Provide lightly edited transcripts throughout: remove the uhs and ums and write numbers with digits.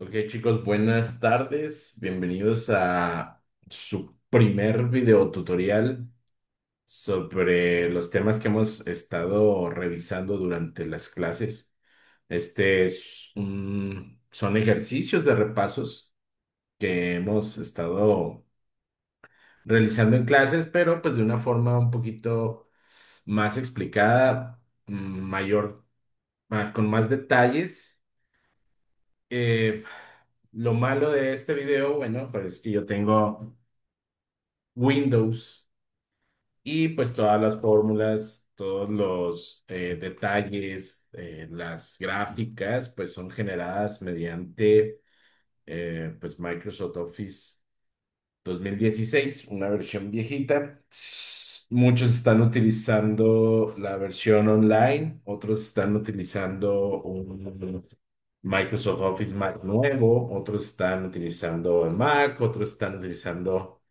Ok, chicos, buenas tardes. Bienvenidos a su primer video tutorial sobre los temas que hemos estado revisando durante las clases. Son ejercicios de repasos que hemos estado realizando en clases, pero pues de una forma un poquito más explicada, mayor, con más detalles. Eh, lo malo de este video, bueno, pues es que yo tengo Windows y pues todas las fórmulas, todos los detalles, las gráficas, pues son generadas mediante pues Microsoft Office 2016, una versión viejita. Muchos están utilizando la versión online, otros están utilizando un Microsoft Office Mac nuevo, otros están utilizando el Mac, otros están utilizando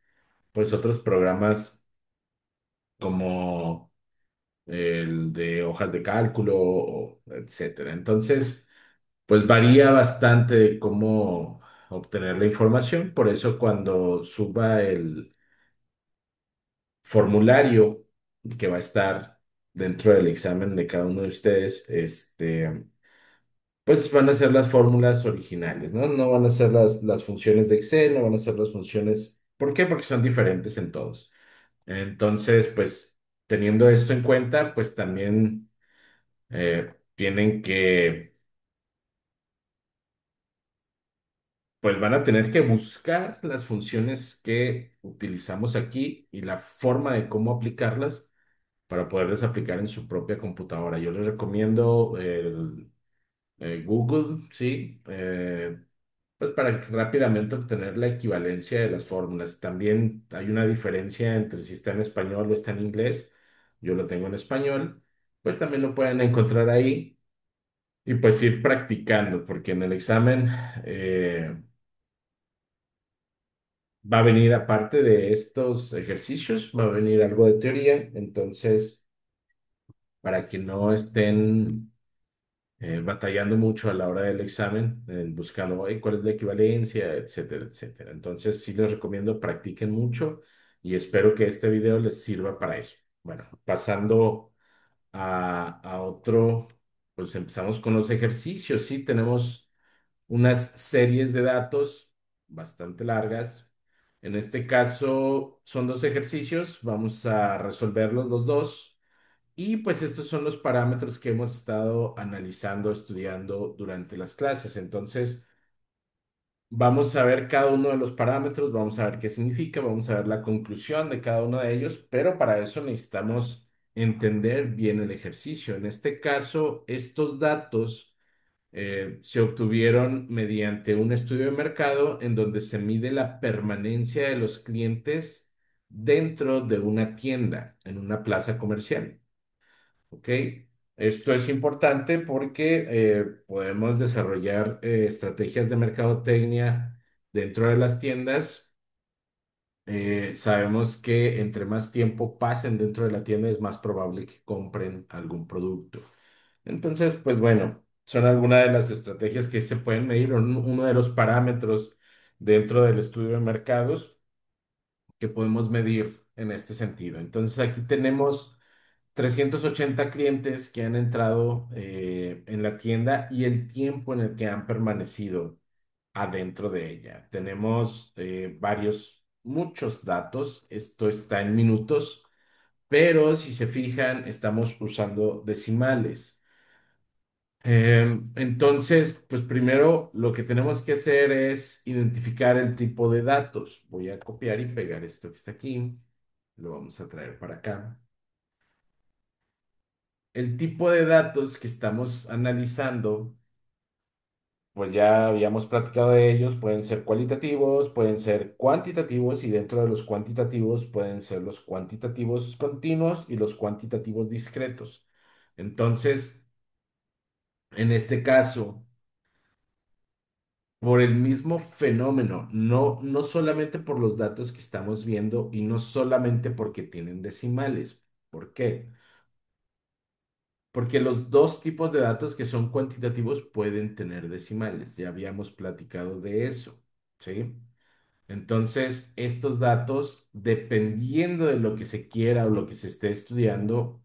pues otros programas como el de hojas de cálculo, etcétera. Entonces, pues varía bastante de cómo obtener la información. Por eso cuando suba el formulario que va a estar dentro del examen de cada uno de ustedes, pues van a ser las fórmulas originales, ¿no? No van a ser las funciones de Excel, no van a ser las funciones. ¿Por qué? Porque son diferentes en todos. Entonces, pues teniendo esto en cuenta, pues también tienen que, pues van a tener que buscar las funciones que utilizamos aquí y la forma de cómo aplicarlas para poderles aplicar en su propia computadora. Yo les recomiendo Google, ¿sí? Pues para rápidamente obtener la equivalencia de las fórmulas. También hay una diferencia entre si está en español o está en inglés. Yo lo tengo en español. Pues también lo pueden encontrar ahí y pues ir practicando, porque en el examen va a venir, aparte de estos ejercicios, va a venir algo de teoría. Entonces, para que no estén batallando mucho a la hora del examen, buscando cuál es la equivalencia, etcétera, etcétera. Entonces, sí les recomiendo practiquen mucho y espero que este video les sirva para eso. Bueno, pasando a otro, pues empezamos con los ejercicios, ¿sí? Tenemos unas series de datos bastante largas. En este caso, son dos ejercicios, vamos a resolverlos los dos. Y pues estos son los parámetros que hemos estado analizando, estudiando durante las clases. Entonces, vamos a ver cada uno de los parámetros, vamos a ver qué significa, vamos a ver la conclusión de cada uno de ellos, pero para eso necesitamos entender bien el ejercicio. En este caso, estos datos se obtuvieron mediante un estudio de mercado en donde se mide la permanencia de los clientes dentro de una tienda, en una plaza comercial. ¿Ok? Esto es importante porque podemos desarrollar estrategias de mercadotecnia dentro de las tiendas. Sabemos que entre más tiempo pasen dentro de la tienda es más probable que compren algún producto. Entonces, pues bueno, son algunas de las estrategias que se pueden medir, uno de los parámetros dentro del estudio de mercados que podemos medir en este sentido. Entonces, aquí tenemos 380 clientes que han entrado en la tienda y el tiempo en el que han permanecido adentro de ella. Tenemos muchos datos. Esto está en minutos, pero si se fijan, estamos usando decimales. Entonces, pues primero lo que tenemos que hacer es identificar el tipo de datos. Voy a copiar y pegar esto que está aquí. Lo vamos a traer para acá. El tipo de datos que estamos analizando, pues ya habíamos platicado de ellos, pueden ser cualitativos, pueden ser cuantitativos y dentro de los cuantitativos pueden ser los cuantitativos continuos y los cuantitativos discretos. Entonces, en este caso, por el mismo fenómeno, no solamente por los datos que estamos viendo y no solamente porque tienen decimales. ¿Por qué? porque los dos tipos de datos que son cuantitativos pueden tener decimales. Ya habíamos platicado de eso, ¿sí? Entonces, estos datos, dependiendo de lo que se quiera o lo que se esté estudiando,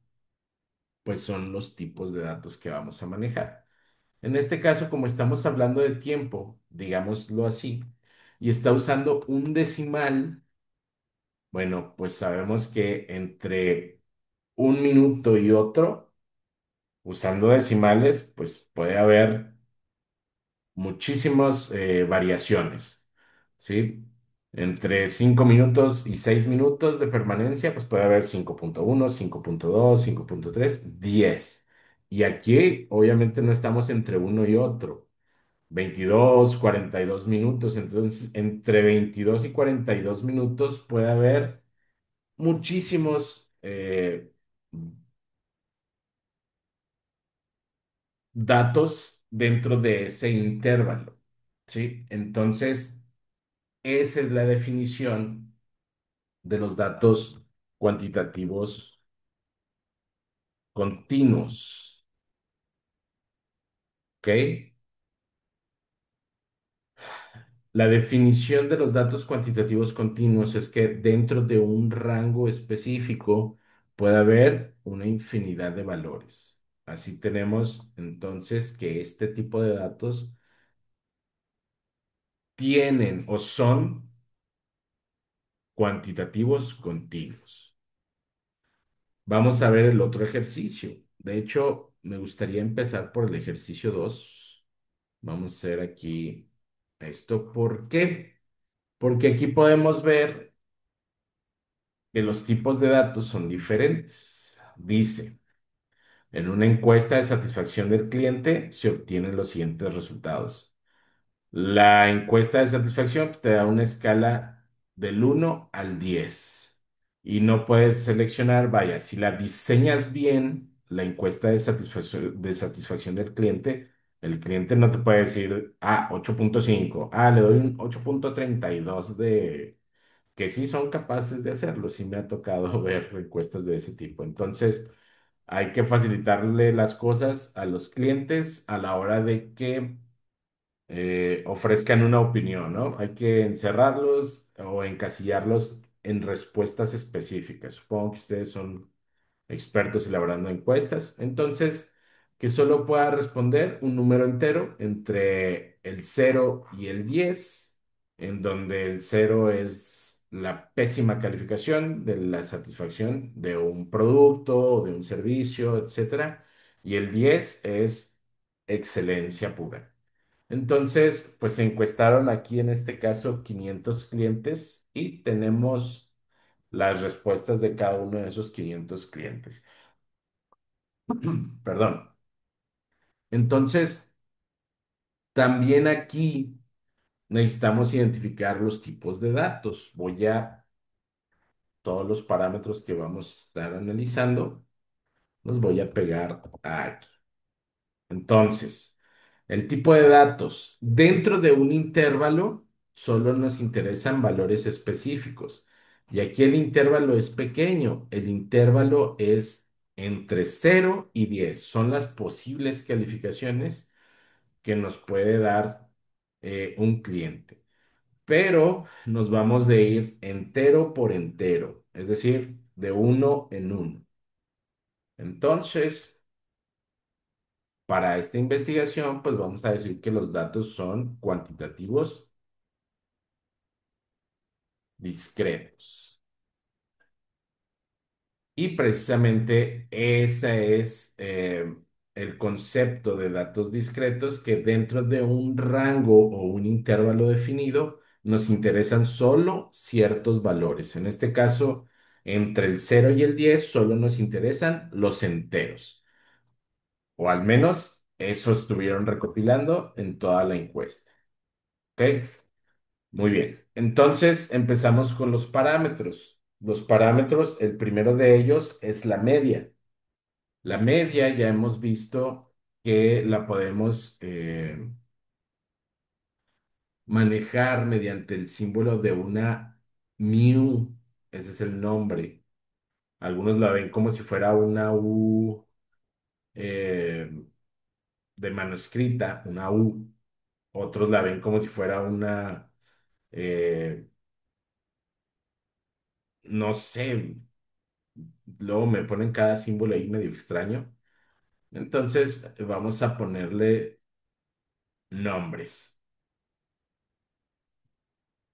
pues son los tipos de datos que vamos a manejar. En este caso, como estamos hablando de tiempo, digámoslo así, y está usando un decimal, bueno, pues sabemos que entre un minuto y otro, usando decimales, pues puede haber muchísimas variaciones, ¿sí? Entre 5 minutos y 6 minutos de permanencia, pues puede haber 5.1, 5.2, 5.3, 10. Y aquí, obviamente, no estamos entre uno y otro. 22, 42 minutos. Entonces, entre 22 y 42 minutos puede haber muchísimos datos dentro de ese intervalo, ¿sí? Entonces, esa es la definición de los datos cuantitativos continuos, ¿ok? La definición de los datos cuantitativos continuos es que dentro de un rango específico puede haber una infinidad de valores. Así tenemos entonces que este tipo de datos tienen o son cuantitativos continuos. Vamos a ver el otro ejercicio. De hecho, me gustaría empezar por el ejercicio 2. Vamos a hacer aquí esto. ¿Por qué? Porque aquí podemos ver que los tipos de datos son diferentes. Dice, en una encuesta de satisfacción del cliente se obtienen los siguientes resultados. La encuesta de satisfacción pues, te da una escala del 1 al 10 y no puedes seleccionar, vaya, si la diseñas bien, la encuesta de satisfacción del cliente, el cliente no te puede decir, 8.5, le doy un 8.32 de que sí son capaces de hacerlo, sí me ha tocado ver encuestas de ese tipo. Entonces, hay que facilitarle las cosas a los clientes a la hora de que ofrezcan una opinión, ¿no? Hay que encerrarlos o encasillarlos en respuestas específicas. Supongo que ustedes son expertos elaborando encuestas. Entonces, que solo pueda responder un número entero entre el 0 y el 10, en donde el 0 es la pésima calificación de la satisfacción de un producto o de un servicio, etcétera, y el 10 es excelencia pura. Entonces, pues se encuestaron aquí en este caso 500 clientes y tenemos las respuestas de cada uno de esos 500 clientes. Perdón. Entonces, también aquí necesitamos identificar los tipos de datos. Voy a todos los parámetros que vamos a estar analizando, los voy a pegar aquí. Entonces, el tipo de datos. Dentro de un intervalo, solo nos interesan valores específicos. Y aquí el intervalo es pequeño. El intervalo es entre 0 y 10. Son las posibles calificaciones que nos puede dar un cliente. Pero nos vamos de ir entero por entero, es decir, de uno en uno. Entonces, para esta investigación, pues vamos a decir que los datos son cuantitativos discretos. Y precisamente ese es el concepto de datos discretos, que dentro de un rango o un intervalo definido nos interesan solo ciertos valores. En este caso, entre el 0 y el 10 solo nos interesan los enteros, o al menos eso estuvieron recopilando en toda la encuesta. ¿Ok? Muy bien. Entonces empezamos con los parámetros. Los parámetros, el primero de ellos es la media. La media ya hemos visto que la podemos manejar mediante el símbolo de una mu. Ese es el nombre. Algunos la ven como si fuera una U, eh, de manuscrita, una U. Otros la ven como si fuera una, eh, no sé, luego me ponen cada símbolo ahí medio extraño. Entonces vamos a ponerle nombres.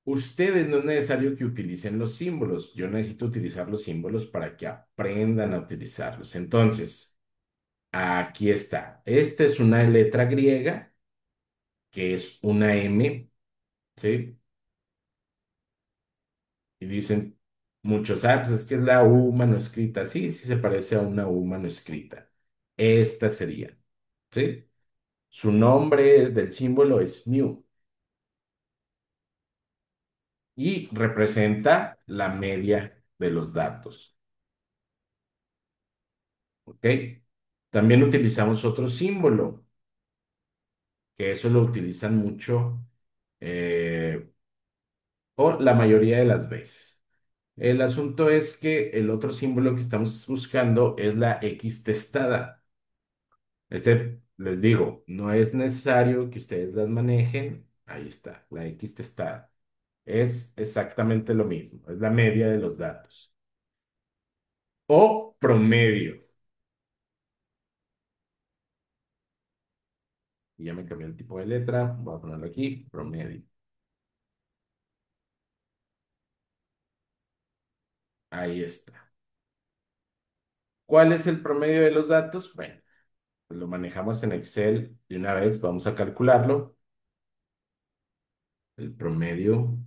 Ustedes no es necesario que utilicen los símbolos. Yo necesito utilizar los símbolos para que aprendan a utilizarlos. Entonces, aquí está. Esta es una letra griega que es una M, ¿sí? Y dicen muchos, ah, pues es que es la U manuscrita. Sí, sí se parece a una U manuscrita. Esta sería, ¿sí? Su nombre del símbolo es mu y representa la media de los datos, ¿ok? También utilizamos otro símbolo, que eso lo utilizan mucho eh, o la mayoría de las veces. El asunto es que el otro símbolo que estamos buscando es la X testada. Les digo, no es necesario que ustedes las manejen. Ahí está, la X testada. Es exactamente lo mismo, es la media de los datos. O promedio. Y ya me cambié el tipo de letra, voy a ponerlo aquí, promedio. Ahí está. ¿Cuál es el promedio de los datos? Bueno, pues lo manejamos en Excel de una vez, vamos a calcularlo. El promedio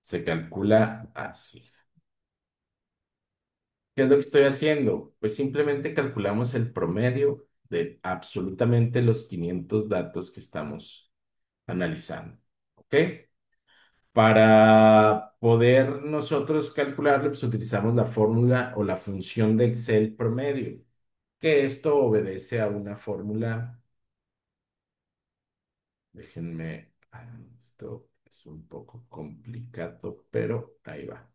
se calcula así. ¿Qué es lo que estoy haciendo? Pues simplemente calculamos el promedio de absolutamente los 500 datos que estamos analizando. ¿Ok? Para poder nosotros calcularlo, pues utilizamos la fórmula o la función de Excel promedio, que esto obedece a una fórmula. Déjenme, esto es un poco complicado, pero ahí va.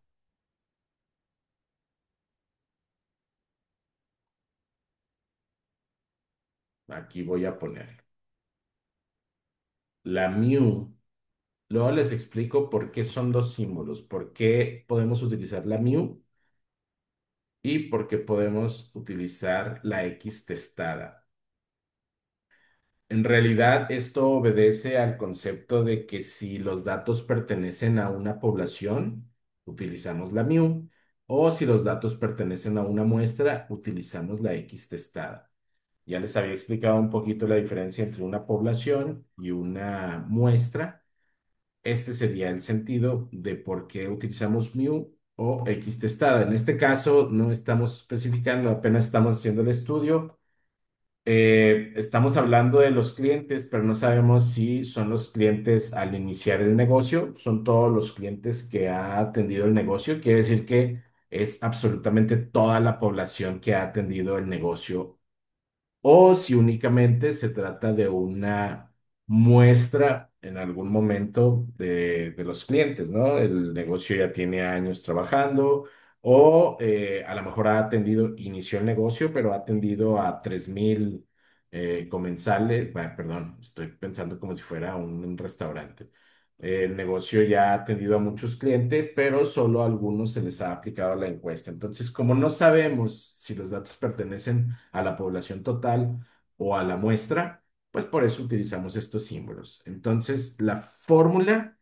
Aquí voy a poner la mu. Luego les explico por qué son dos símbolos, por qué podemos utilizar la mu y por qué podemos utilizar la X testada. En realidad, esto obedece al concepto de que si los datos pertenecen a una población, utilizamos la mu, o si los datos pertenecen a una muestra, utilizamos la X testada. Ya les había explicado un poquito la diferencia entre una población y una muestra. Este sería el sentido de por qué utilizamos mu o X testada. En este caso, no estamos especificando, apenas estamos haciendo el estudio. Estamos hablando de los clientes, pero no sabemos si son los clientes al iniciar el negocio, son todos los clientes que ha atendido el negocio. Quiere decir que es absolutamente toda la población que ha atendido el negocio o si únicamente se trata de una muestra en algún momento de los clientes, ¿no? El negocio ya tiene años trabajando o a lo mejor ha atendido, inició el negocio, pero ha atendido a 3,000 comensales. Bueno, perdón, estoy pensando como si fuera un restaurante. El negocio ya ha atendido a muchos clientes, pero solo a algunos se les ha aplicado la encuesta. Entonces, como no sabemos si los datos pertenecen a la población total o a la muestra, pues por eso utilizamos estos símbolos. Entonces, la fórmula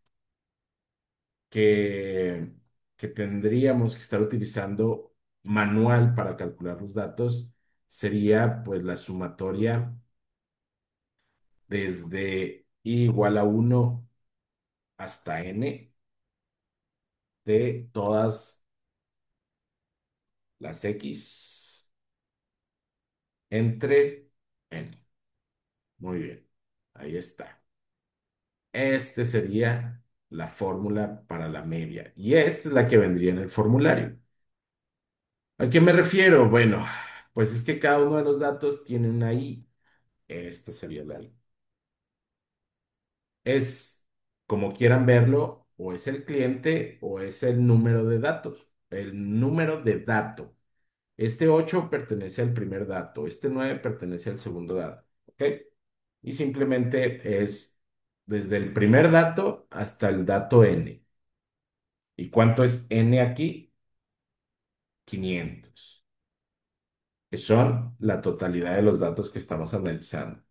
que, que tendríamos que estar utilizando manual para calcular los datos sería pues la sumatoria desde i igual a 1 hasta n de todas las x entre n. Muy bien, ahí está. Este sería la fórmula para la media y esta es la que vendría en el formulario. ¿A qué me refiero? Bueno, pues es que cada uno de los datos tiene una i. Esta sería la i. Es como quieran verlo, o es el cliente o es el número de datos. El número de dato. Este 8 pertenece al primer dato, este 9 pertenece al segundo dato, ¿ok? Y simplemente es desde el primer dato hasta el dato n. ¿Y cuánto es n aquí? 500, que son la totalidad de los datos que estamos analizando.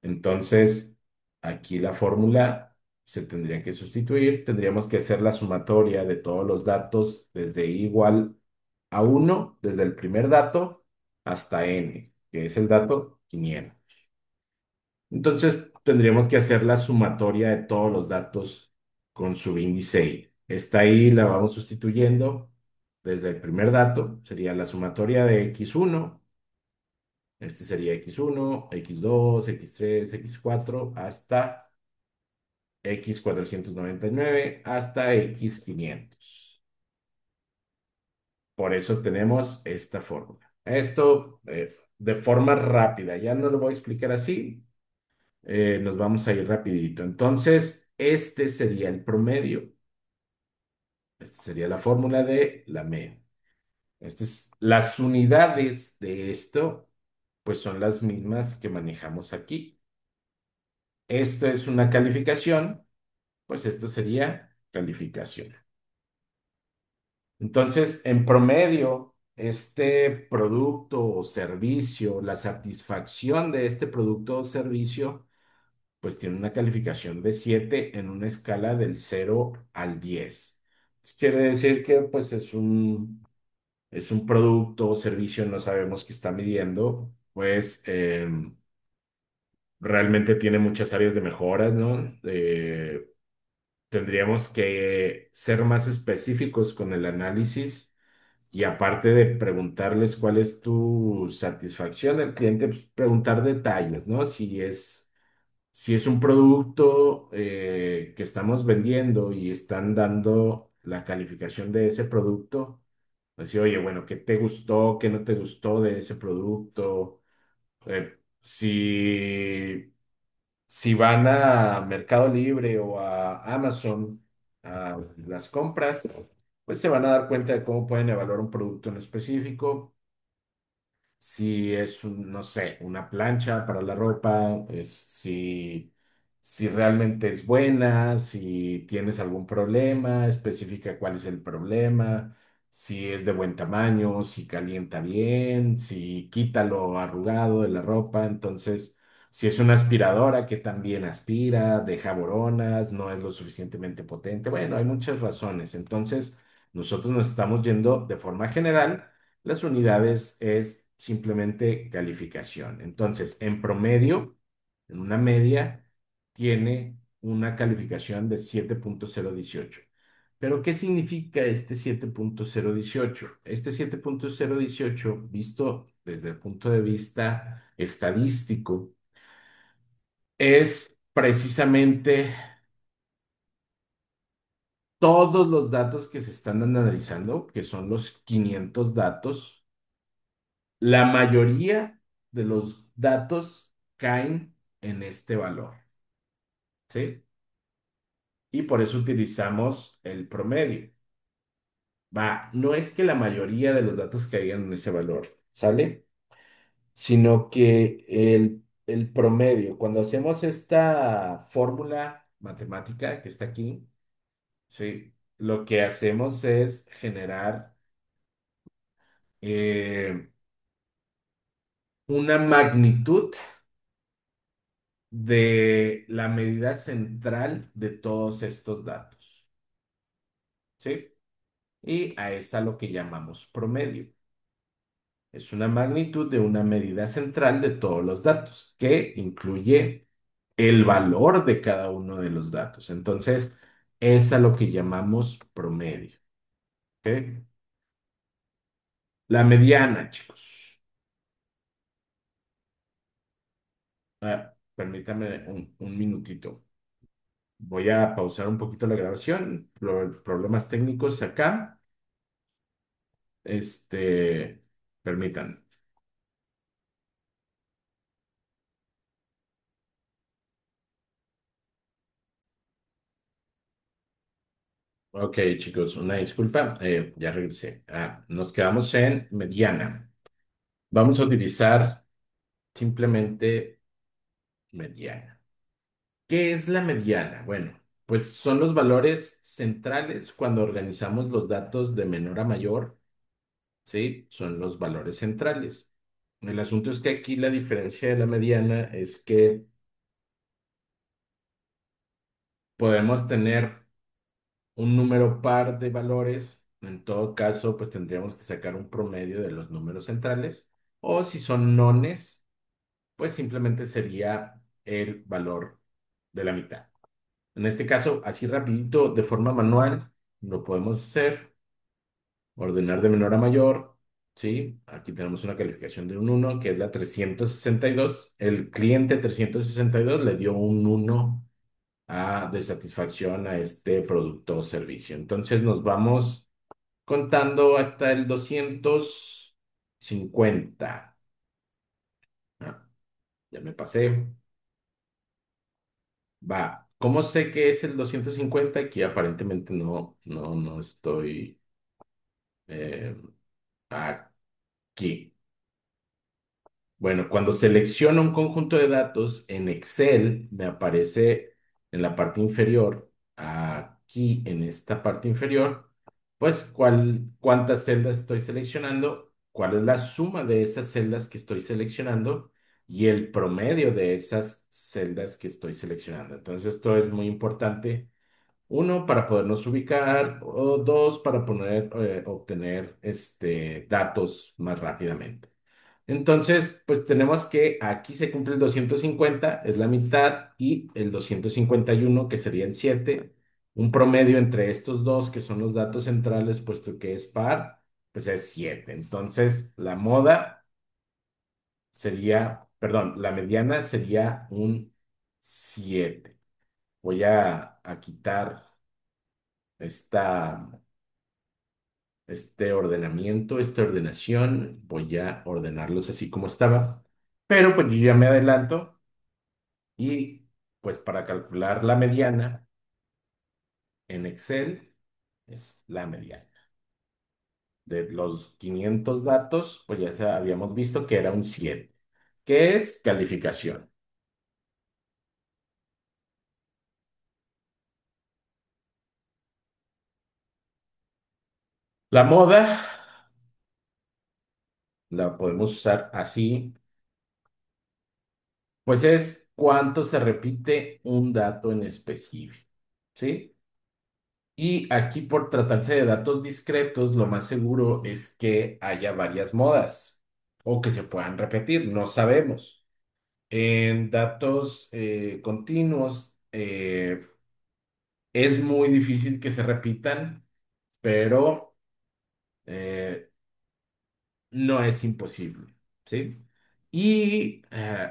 Entonces, aquí la fórmula se tendría que sustituir, tendríamos que hacer la sumatoria de todos los datos desde i igual a 1, desde el primer dato hasta n, que es el dato 500. Entonces, tendríamos que hacer la sumatoria de todos los datos con subíndice i. Esta i la vamos sustituyendo desde el primer dato, sería la sumatoria de x1. Este sería x1, x2, x3, x4, hasta x499 hasta x500. Por eso tenemos esta fórmula. Esto de forma rápida, ya no lo voy a explicar así, nos vamos a ir rapidito. Entonces, este sería el promedio. Esta sería la fórmula de la media. Las unidades de esto, pues son las mismas que manejamos aquí. Esto es una calificación, pues esto sería calificación. Entonces, en promedio, este producto o servicio, la satisfacción de este producto o servicio, pues tiene una calificación de 7 en una escala del 0 al 10. Quiere decir que pues es un producto o servicio, no sabemos qué está midiendo, pues realmente tiene muchas áreas de mejoras, ¿no? Tendríamos que ser más específicos con el análisis y aparte de preguntarles cuál es tu satisfacción del cliente, pues preguntar detalles, ¿no? Si es un producto que estamos vendiendo y están dando la calificación de ese producto, pues sí, oye, bueno, ¿qué te gustó, qué no te gustó de ese producto? Si van a Mercado Libre o a Amazon a las compras, pues se van a dar cuenta de cómo pueden evaluar un producto en específico. Si es no sé, una plancha para la ropa, si realmente es buena, si tienes algún problema, especifica cuál es el problema, si es de buen tamaño, si calienta bien, si quita lo arrugado de la ropa. Entonces, si es una aspiradora que también aspira, deja boronas, no es lo suficientemente potente. Bueno, hay muchas razones. Entonces, nosotros nos estamos yendo de forma general. Las unidades es simplemente calificación. Entonces, en promedio, en una media, tiene una calificación de 7.018. Pero, ¿qué significa este 7.018? Este 7.018, visto desde el punto de vista estadístico, es precisamente todos los datos que se están analizando, que son los 500 datos. La mayoría de los datos caen en este valor, ¿sí? Y por eso utilizamos el promedio. Va, no es que la mayoría de los datos caigan en ese valor, ¿sale? Sino que el promedio, cuando hacemos esta fórmula matemática que está aquí, ¿sí? Lo que hacemos es generar eh, una magnitud de la medida central de todos estos datos, ¿sí? Y a esta lo que llamamos promedio. Es una magnitud de una medida central de todos los datos, que incluye el valor de cada uno de los datos. Entonces, es a lo que llamamos promedio, ¿ok? La mediana, chicos. Permítame un minutito. Voy a pausar un poquito la grabación. Problemas técnicos acá. Permitan. Ok, chicos, una disculpa, ya regresé. Nos quedamos en mediana. Vamos a utilizar simplemente mediana. ¿Qué es la mediana? Bueno, pues son los valores centrales cuando organizamos los datos de menor a mayor, ¿sí? Son los valores centrales. El asunto es que aquí la diferencia de la mediana es que podemos tener un número par de valores. En todo caso, pues tendríamos que sacar un promedio de los números centrales. O si son nones, pues simplemente sería el valor de la mitad. En este caso, así rapidito, de forma manual, lo podemos hacer, ordenar de menor a mayor, ¿sí? Aquí tenemos una calificación de un uno que es la 362. El cliente 362 le dio un uno de satisfacción a este producto o servicio. Entonces nos vamos contando hasta el 250. Ah, ya me pasé. Va. ¿Cómo sé que es el 250? Aquí aparentemente no estoy eh, aquí. Bueno, cuando selecciono un conjunto de datos en Excel, me aparece en la parte inferior, aquí en esta parte inferior, pues cuántas celdas estoy seleccionando, cuál es la suma de esas celdas que estoy seleccionando y el promedio de esas celdas que estoy seleccionando. Entonces, esto es muy importante. Uno, para podernos ubicar, o dos, para obtener datos más rápidamente. Entonces, pues tenemos que aquí se cumple el 250, es la mitad, y el 251, que sería el 7, un promedio entre estos dos, que son los datos centrales, puesto que es par, pues es 7. Entonces, la moda sería, perdón, la mediana sería un 7. Voy a quitar esta, este ordenamiento, esta ordenación, voy a ordenarlos así como estaba, pero pues yo ya me adelanto. Y pues para calcular la mediana en Excel es la mediana. De los 500 datos, pues habíamos visto que era un 7. ¿Qué es calificación? La moda la podemos usar así, pues es cuánto se repite un dato en específico, ¿sí? Y aquí por tratarse de datos discretos, lo más seguro es que haya varias modas o que se puedan repetir, no sabemos. En datos continuos es muy difícil que se repitan, pero eh, no es imposible, ¿sí? Y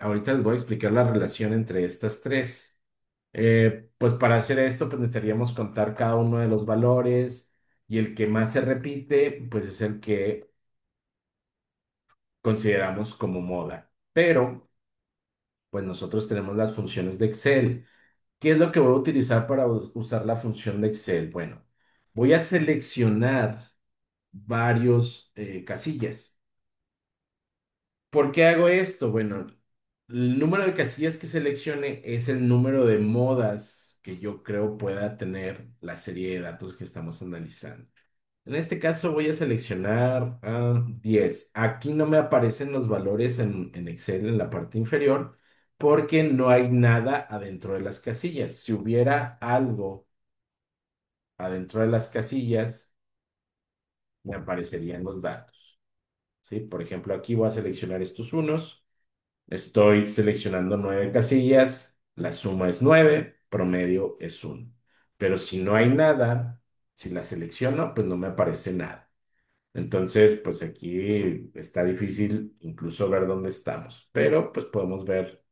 ahorita les voy a explicar la relación entre estas tres. Pues para hacer esto, pues necesitaríamos contar cada uno de los valores y el que más se repite, pues es el que consideramos como moda. Pero, pues nosotros tenemos las funciones de Excel. ¿Qué es lo que voy a utilizar para usar la función de Excel? Bueno, voy a seleccionar varios casillas. ¿Por qué hago esto? Bueno, el número de casillas que seleccione es el número de modas que yo creo pueda tener la serie de datos que estamos analizando. En este caso voy a seleccionar 10. Aquí no me aparecen los valores en Excel en la parte inferior porque no hay nada adentro de las casillas. Si hubiera algo adentro de las casillas, me aparecerían los datos, ¿sí? Por ejemplo, aquí voy a seleccionar estos unos. Estoy seleccionando 9 casillas. La suma es 9, promedio es 1. Pero si no hay nada, si la selecciono, pues no me aparece nada. Entonces, pues aquí está difícil incluso ver dónde estamos. Pero pues podemos ver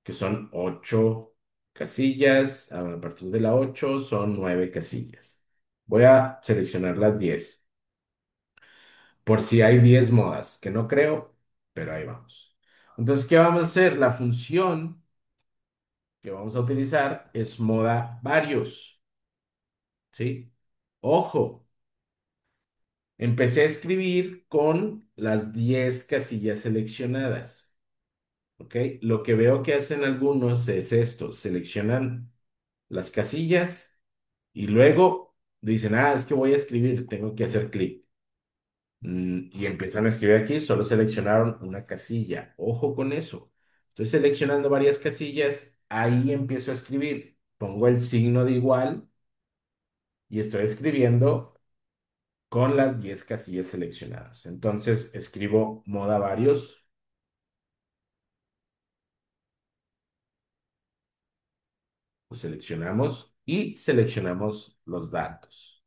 que son 8 casillas. A partir de la 8 son 9 casillas. Voy a seleccionar las 10 por si hay 10 modas, que no creo, pero ahí vamos. Entonces, ¿qué vamos a hacer? La función que vamos a utilizar es moda varios, ¿sí? Ojo, empecé a escribir con las 10 casillas seleccionadas. ¿Ok? Lo que veo que hacen algunos es esto, seleccionan las casillas y luego dicen, ah, es que voy a escribir, tengo que hacer clic. Y empiezan a escribir aquí, solo seleccionaron una casilla. Ojo con eso. Estoy seleccionando varias casillas, ahí empiezo a escribir. Pongo el signo de igual y estoy escribiendo con las 10 casillas seleccionadas. Entonces escribo moda varios, lo seleccionamos y seleccionamos los datos.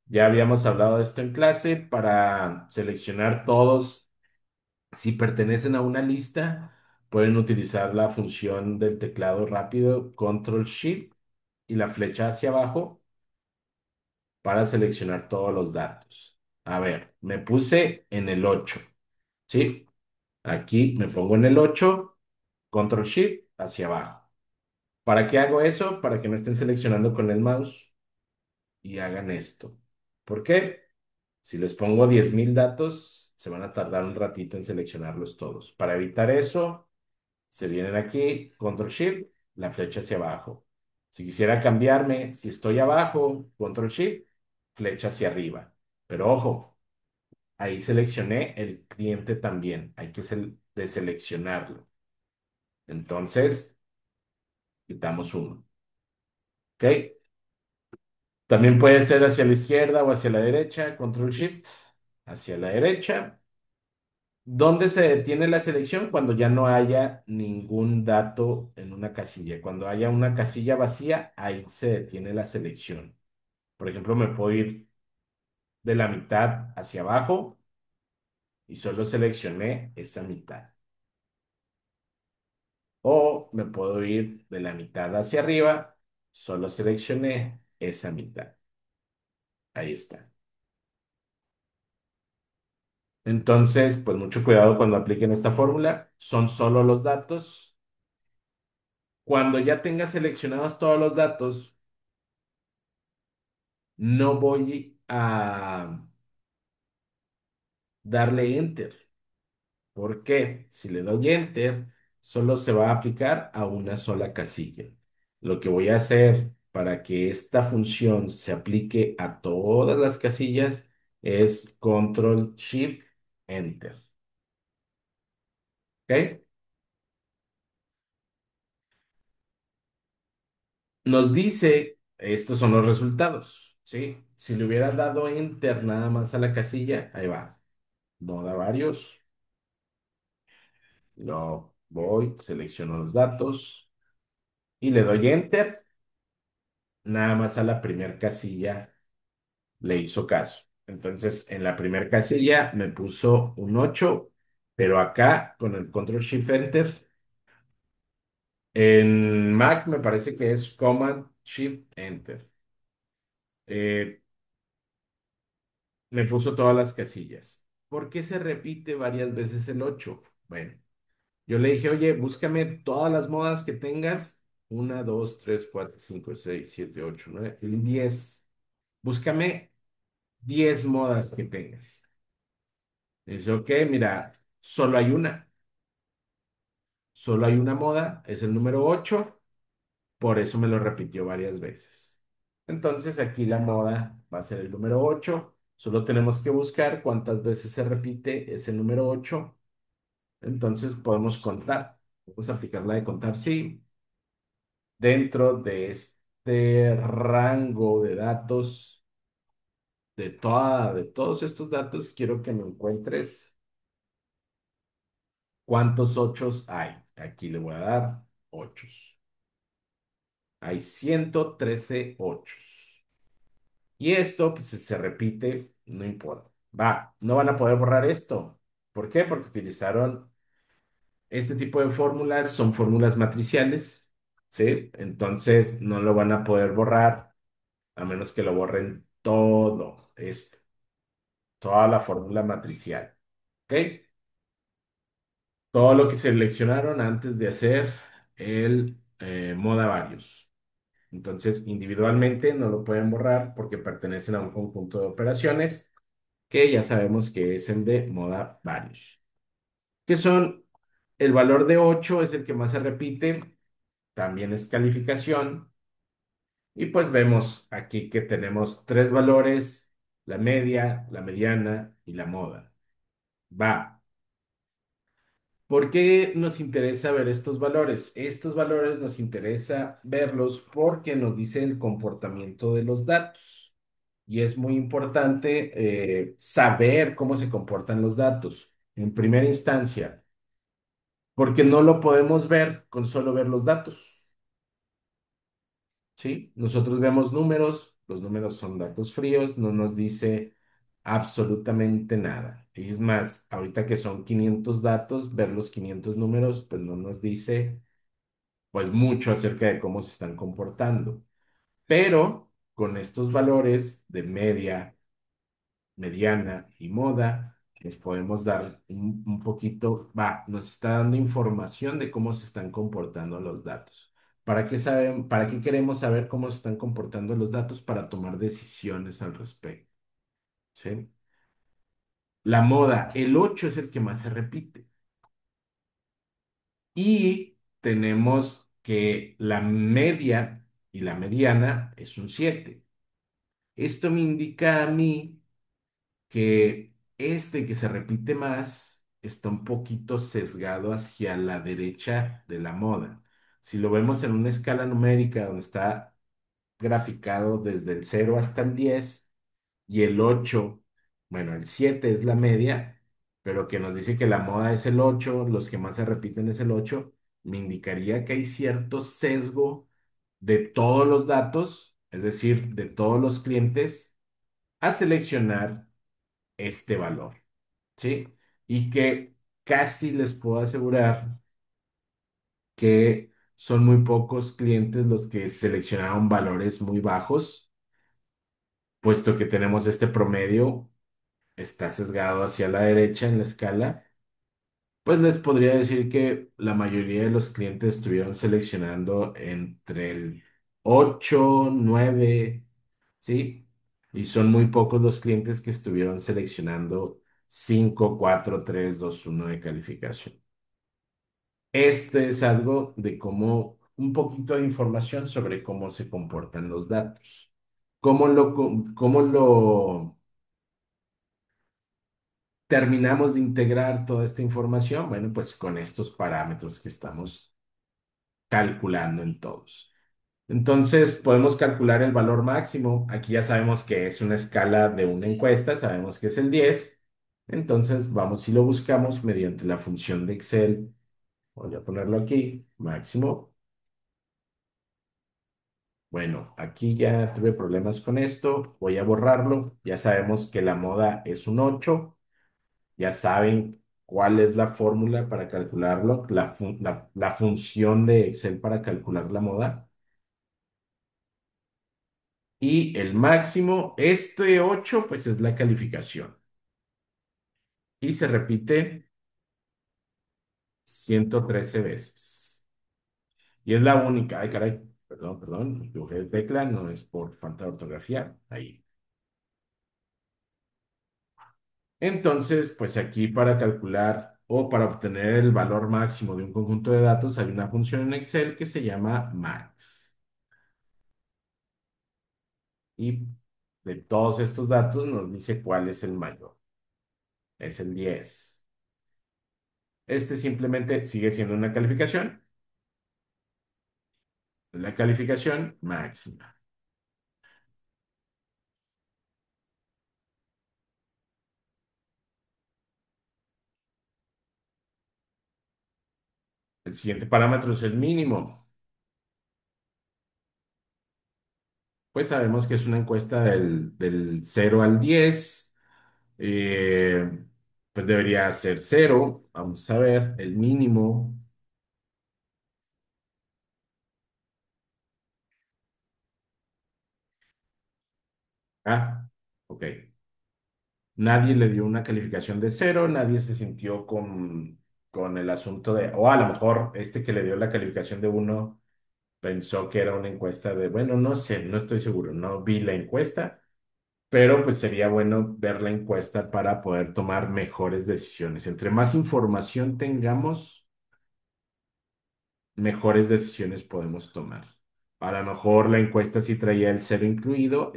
Ya habíamos hablado de esto en clase para seleccionar todos. Si pertenecen a una lista, pueden utilizar la función del teclado rápido Control Shift y la flecha hacia abajo para seleccionar todos los datos. A ver, me puse en el 8, ¿sí? Aquí me pongo en el 8, Control Shift hacia abajo. ¿Para qué hago eso? Para que no estén seleccionando con el mouse y hagan esto. ¿Por qué? Si les pongo 10,000 datos, se van a tardar un ratito en seleccionarlos todos. Para evitar eso, se vienen aquí, Control Shift, la flecha hacia abajo. Si quisiera cambiarme, si estoy abajo, Control Shift, flecha hacia arriba. Pero ojo, ahí seleccioné el cliente también. Hay que deseleccionarlo. Entonces, quitamos uno. ¿Ok? También puede ser hacia la izquierda o hacia la derecha, Control Shift, hacia la derecha. ¿Dónde se detiene la selección? Cuando ya no haya ningún dato en una casilla. Cuando haya una casilla vacía, ahí se detiene la selección. Por ejemplo, me puedo ir de la mitad hacia abajo y solo seleccioné esa mitad. O me puedo ir de la mitad hacia arriba, solo seleccioné esa mitad. Ahí está. Entonces, pues mucho cuidado cuando apliquen esta fórmula. Son solo los datos. Cuando ya tenga seleccionados todos los datos, no voy a darle enter. ¿Por qué? Si le doy enter, solo se va a aplicar a una sola casilla. Lo que voy a hacer para que esta función se aplique a todas las casillas es control shift enter. ¿Ok? Nos dice, estos son los resultados, ¿sí? Si le hubiera dado enter nada más a la casilla, ahí va. No da varios. Lo voy, selecciono los datos y le doy enter. Nada más a la primera casilla le hizo caso. Entonces, en la primera casilla me puso un 8, pero acá con el control shift enter, en Mac me parece que es command shift enter. Eh, Me puso todas las casillas. ¿Por qué se repite varias veces el 8? Bueno, yo le dije, oye, búscame todas las modas que tengas. Una, 2, 3, 4, 5, 6, 7, 8, 9, 10. Búscame 10 modas que tengas. Dice, ok, mira, solo hay una moda, es el número 8, por eso me lo repitió varias veces. Entonces aquí la moda va a ser el número 8, solo tenemos que buscar cuántas veces se repite ese número 8. Entonces podemos contar, podemos aplicar la de contar, sí, dentro de este rango de datos, de todos estos datos, quiero que me encuentres cuántos ochos hay. Aquí le voy a dar ochos. Hay 113 ochos. Y esto, pues, si se repite, no importa. Va, no van a poder borrar esto. ¿Por qué? Porque utilizaron este tipo de fórmulas, son fórmulas matriciales, ¿sí? Entonces no lo van a poder borrar a menos que lo borren todo esto, toda la fórmula matricial. ¿Ok? Todo lo que seleccionaron antes de hacer el moda varios. Entonces, individualmente no lo pueden borrar porque pertenecen a un conjunto de operaciones que ya sabemos que es el de moda varios, que son el valor de 8 es el que más se repite, también es calificación, y pues vemos aquí que tenemos tres valores, la media, la mediana y la moda. Va. ¿Por qué nos interesa ver estos valores? Estos valores nos interesa verlos porque nos dice el comportamiento de los datos. Y es muy importante saber cómo se comportan los datos en primera instancia, porque no lo podemos ver con solo ver los datos. ¿Sí? Nosotros vemos números, los números son datos fríos, no nos dice absolutamente nada. Y es más, ahorita que son 500 datos, ver los 500 números, pues no nos dice pues mucho acerca de cómo se están comportando. Pero con estos valores de media, mediana y moda, les podemos dar un poquito, nos está dando información de cómo se están comportando los datos. ¿Para qué saben, para qué queremos saber cómo se están comportando los datos? Para tomar decisiones al respecto, ¿sí? La moda, el 8 es el que más se repite. Y tenemos que la media y la mediana es un 7. Esto me indica a mí que este que se repite más está un poquito sesgado hacia la derecha de la moda. Si lo vemos en una escala numérica donde está graficado desde el 0 hasta el 10 y el 8, bueno, el 7 es la media, pero que nos dice que la moda es el 8, los que más se repiten es el 8, me indicaría que hay cierto sesgo de todos los datos, es decir, de todos los clientes, a seleccionar este valor, ¿sí? Y que casi les puedo asegurar que son muy pocos clientes los que seleccionaron valores muy bajos, puesto que tenemos este promedio, está sesgado hacia la derecha en la escala, pues les podría decir que la mayoría de los clientes estuvieron seleccionando entre el 8, 9, ¿sí? Y son muy pocos los clientes que estuvieron seleccionando 5, 4, 3, 2, 1 de calificación. Este es algo de cómo, un poquito de información sobre cómo se comportan los datos. ¿Cómo lo terminamos de integrar toda esta información? Bueno, pues con estos parámetros que estamos calculando en todos. Entonces, podemos calcular el valor máximo. Aquí ya sabemos que es una escala de una encuesta, sabemos que es el 10. Entonces, vamos y lo buscamos mediante la función de Excel. Voy a ponerlo aquí, máximo. Bueno, aquí ya tuve problemas con esto. Voy a borrarlo. Ya sabemos que la moda es un 8. Ya saben cuál es la fórmula para calcularlo, la función de Excel para calcular la moda. Y el máximo, este 8 pues es la calificación. Y se repite 113 veces. Y es la única. Ay, caray. Perdón, perdón. Me equivoqué de tecla. No es por falta de ortografía. Ahí. Entonces, pues aquí para calcular o para obtener el valor máximo de un conjunto de datos hay una función en Excel que se llama max. Y de todos estos datos nos dice cuál es el mayor. Es el 10. Este simplemente sigue siendo una calificación. La calificación máxima. El siguiente parámetro es el mínimo. Pues sabemos que es una encuesta del 0 al 10. Eh, pues debería ser 0. Vamos a ver, el mínimo. Ah, ok. Nadie le dio una calificación de 0, nadie se sintió con el asunto de, o a lo mejor este que le dio la calificación de 1 pensó que era una encuesta de, bueno, no sé, no estoy seguro, no vi la encuesta, pero pues sería bueno ver la encuesta para poder tomar mejores decisiones. Entre más información tengamos, mejores decisiones podemos tomar. A lo mejor la encuesta sí traía el cero incluido,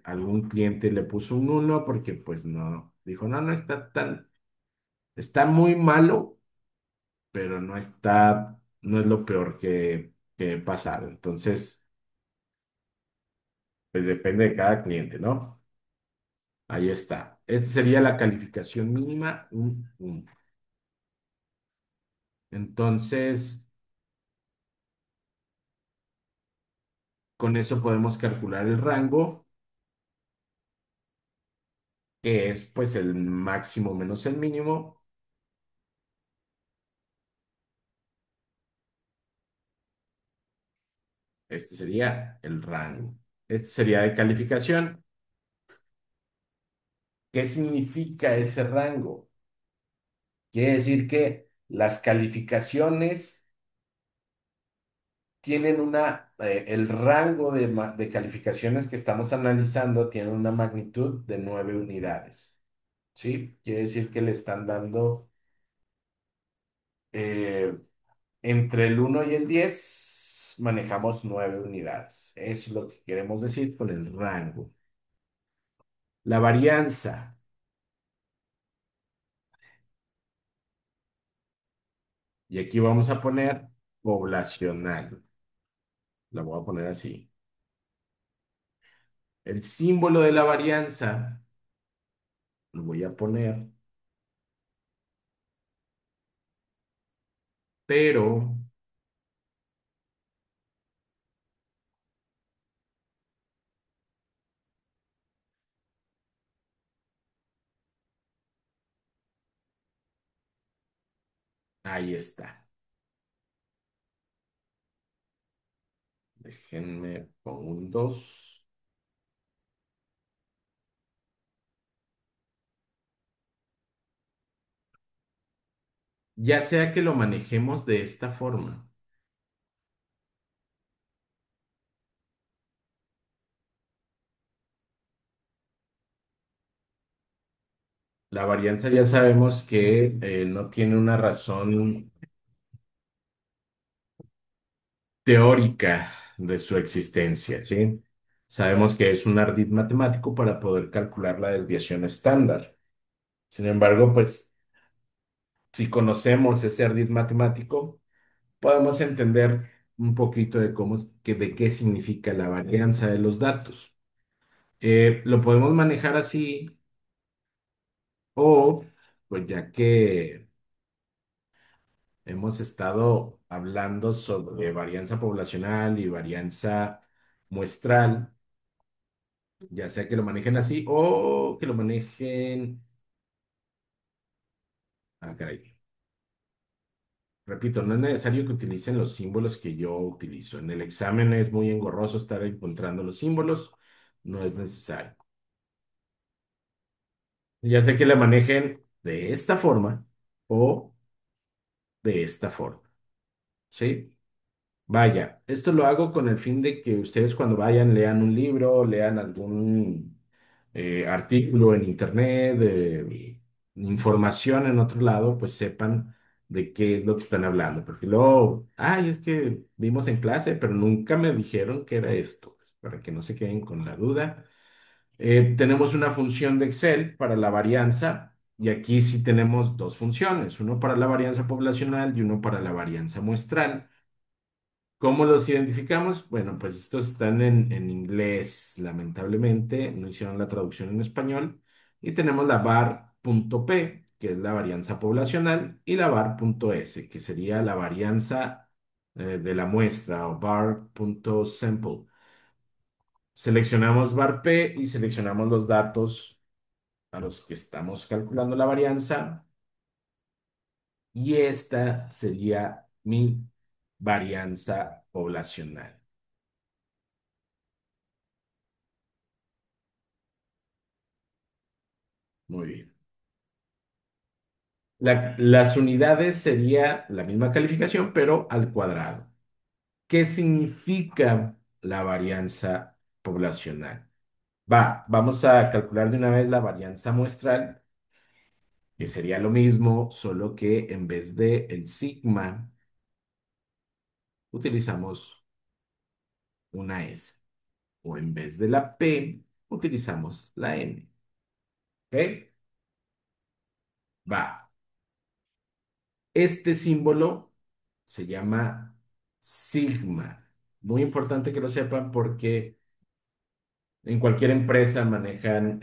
algún cliente le puso un uno porque pues no, dijo, no, no está tan, está muy malo, pero no está, no es lo peor que he pasado. Entonces, pues depende de cada cliente, ¿no? Ahí está. Esta sería la calificación mínima, un 1. Entonces, con eso podemos calcular el rango, que es pues el máximo menos el mínimo. Este sería el rango. Este sería de calificación. ¿Qué significa ese rango? Quiere decir que las calificaciones tienen el rango de calificaciones que estamos analizando tiene una magnitud de 9 unidades. ¿Sí? Quiere decir que le están dando eh, entre el 1 y el 10 manejamos 9 unidades. Eso es lo que queremos decir con el rango. La varianza. Y aquí vamos a poner poblacional. La voy a poner así. El símbolo de la varianza lo voy a poner, pero ahí está. Déjenme pongo un 2. Ya sea que lo manejemos de esta forma. La varianza ya sabemos que no tiene una razón teórica de su existencia, ¿sí? Sabemos que es un ardid matemático para poder calcular la desviación estándar. Sin embargo, pues si conocemos ese ardid matemático, podemos entender un poquito de de qué significa la varianza de los datos. Lo podemos manejar así o, pues ya que hemos estado hablando sobre varianza poblacional y varianza muestral, ya sea que lo manejen así o que lo manejen... Ah, caray. Repito, no es necesario que utilicen los símbolos que yo utilizo. En el examen es muy engorroso estar encontrando los símbolos, no es necesario. Ya sé que la manejen de esta forma o de esta forma, ¿sí? Vaya, esto lo hago con el fin de que ustedes cuando vayan lean un libro, lean algún artículo en internet, información en otro lado, pues sepan de qué es lo que están hablando. Porque luego, ay, es que vimos en clase, pero nunca me dijeron que era esto, pues, para que no se queden con la duda. Tenemos una función de Excel para la varianza y aquí sí tenemos dos funciones, uno para la varianza poblacional y uno para la varianza muestral. ¿Cómo los identificamos? Bueno, pues estos están en inglés, lamentablemente, no hicieron la traducción en español. Y tenemos la var.p, que es la varianza poblacional, y la var.s, que sería la varianza de la muestra, o var.sample. Seleccionamos var.p y seleccionamos los datos a los que estamos calculando la varianza. Y esta sería mi varianza poblacional. Muy bien. Las unidades sería la misma calificación, pero al cuadrado. ¿Qué significa la varianza poblacional? Vamos a calcular de una vez la varianza muestral, que sería lo mismo, solo que en vez de el sigma, utilizamos una S. O en vez de la P, utilizamos la N. ¿Ok? Va. Este símbolo se llama sigma. Muy importante que lo sepan porque en cualquier empresa manejan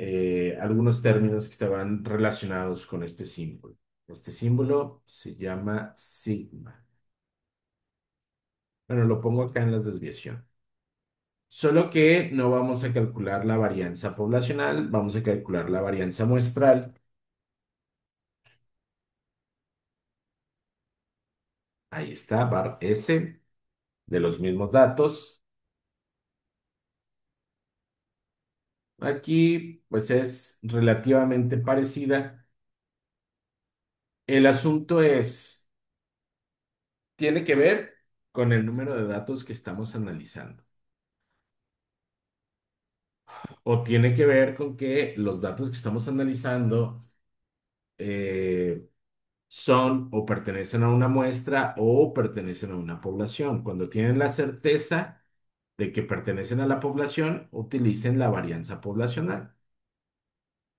algunos términos que estaban relacionados con este símbolo. Este símbolo se llama sigma. Bueno, lo pongo acá en la desviación. Solo que no vamos a calcular la varianza poblacional, vamos a calcular la varianza muestral. Ahí está, var S de los mismos datos. Aquí, pues es relativamente parecida. El asunto tiene que ver con el número de datos que estamos analizando. O tiene que ver con que los datos que estamos analizando eh, son o pertenecen a una muestra o pertenecen a una población. Cuando tienen la certeza de que pertenecen a la población, utilicen la varianza poblacional.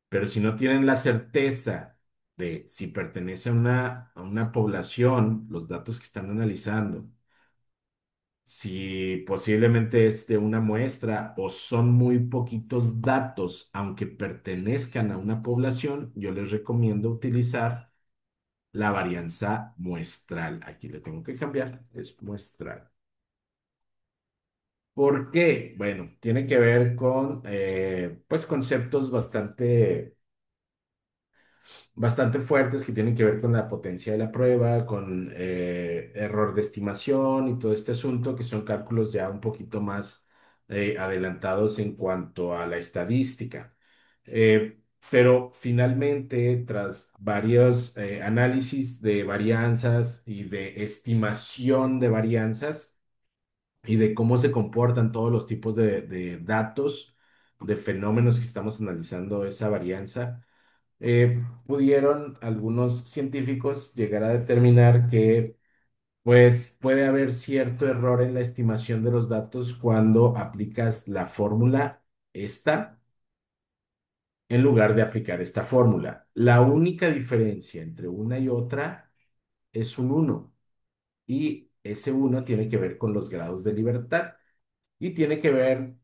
Pero si no tienen la certeza de si pertenece a una población, los datos que están analizando, si posiblemente es de una muestra o son muy poquitos datos, aunque pertenezcan a una población, yo les recomiendo utilizar la varianza muestral. Aquí le tengo que cambiar, es muestral. ¿Por qué? Bueno, tiene que ver con pues conceptos bastante fuertes que tienen que ver con la potencia de la prueba, con error de estimación y todo este asunto, que son cálculos ya un poquito más adelantados en cuanto a la estadística. Pero finalmente, tras varios análisis de varianzas y de estimación de varianzas y de cómo se comportan todos los tipos de datos, de fenómenos que estamos analizando esa varianza, pudieron algunos científicos llegar a determinar que pues puede haber cierto error en la estimación de los datos cuando aplicas la fórmula esta en lugar de aplicar esta fórmula. La única diferencia entre una y otra es un uno y ese uno tiene que ver con los grados de libertad y tiene que ver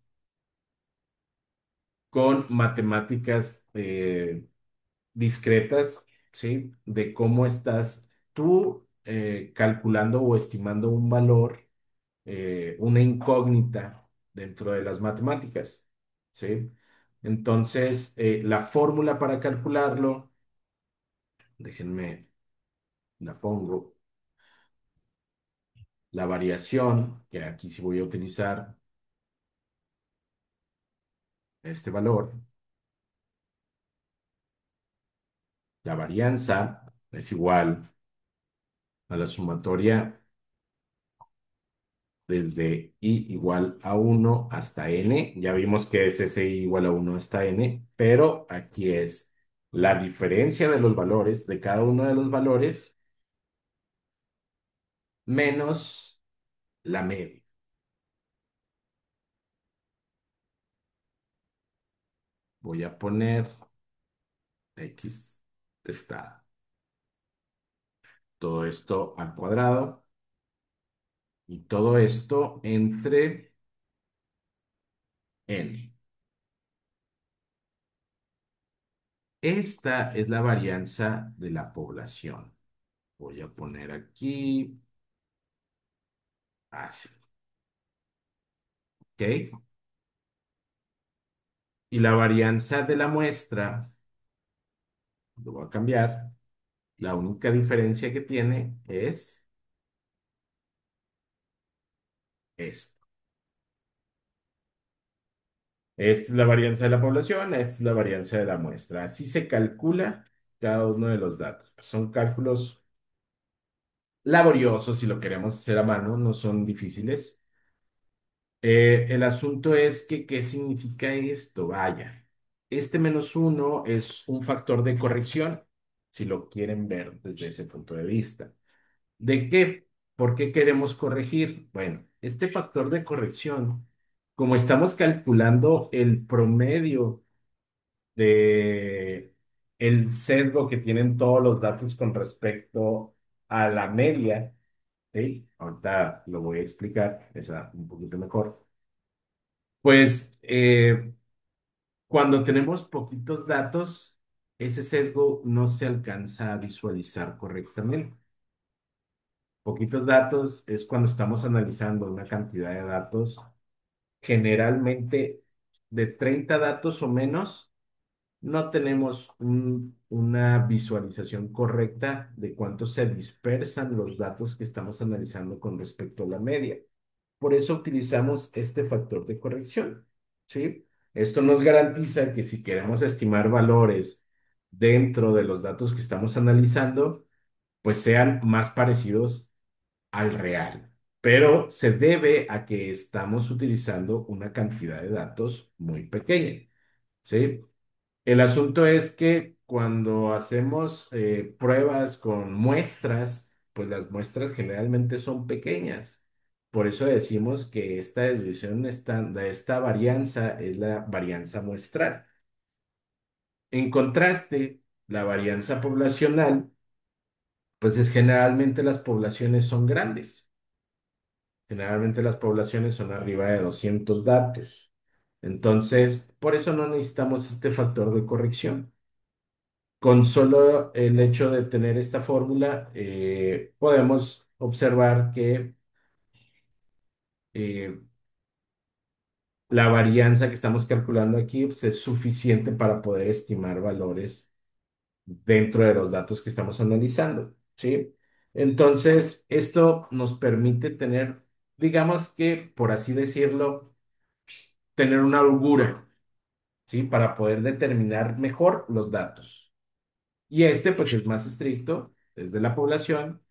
con matemáticas discretas, ¿sí? De cómo estás tú calculando o estimando un valor, una incógnita dentro de las matemáticas, ¿sí? Entonces, la fórmula para calcularlo, déjenme, la pongo, la variación, que aquí sí voy a utilizar este valor, la varianza es igual a la sumatoria desde i igual a uno hasta n. Ya vimos que es ese i igual a uno hasta n, pero aquí es la diferencia de los valores, de cada uno de los valores, menos la media. Voy a poner x testada. Todo esto al cuadrado y todo esto entre n. Esta es la varianza de la población. Voy a poner aquí, así, ¿ok? Y la varianza de la muestra, lo voy a cambiar. La única diferencia que tiene es esto. Esta es la varianza de la población, esta es la varianza de la muestra. Así se calcula cada uno de los datos. Pues son cálculos laboriosos si lo queremos hacer a mano, no son difíciles. El asunto es que, ¿qué significa esto? Vaya, este -1 es un factor de corrección, si lo quieren ver desde ese punto de vista. ¿De qué? ¿Por qué queremos corregir? Bueno, este factor de corrección, como estamos calculando el promedio de el sesgo que tienen todos los datos con respecto a la media, ¿sí? Ahorita lo voy a explicar, esa un poquito mejor. Pues cuando tenemos poquitos datos, ese sesgo no se alcanza a visualizar correctamente. Poquitos datos es cuando estamos analizando una cantidad de datos, generalmente de 30 datos o menos, no tenemos una visualización correcta de cuánto se dispersan los datos que estamos analizando con respecto a la media. Por eso utilizamos este factor de corrección, ¿sí? Esto nos garantiza que si queremos estimar valores dentro de los datos que estamos analizando, pues sean más parecidos al real. Pero se debe a que estamos utilizando una cantidad de datos muy pequeña, ¿sí? El asunto es que cuando hacemos pruebas con muestras, pues las muestras generalmente son pequeñas. Por eso decimos que esta desviación, esta varianza es la varianza muestral. En contraste, la varianza poblacional, pues es generalmente las poblaciones son grandes. Generalmente las poblaciones son arriba de 200 datos. Entonces, por eso no necesitamos este factor de corrección. Con solo el hecho de tener esta fórmula, podemos observar que eh, la varianza que estamos calculando aquí pues, es suficiente para poder estimar valores dentro de los datos que estamos analizando, ¿sí? Entonces, esto nos permite tener, digamos que, por así decirlo, tener una holgura, ¿sí? Para poder determinar mejor los datos. Y este, pues, es más estricto, es de la población.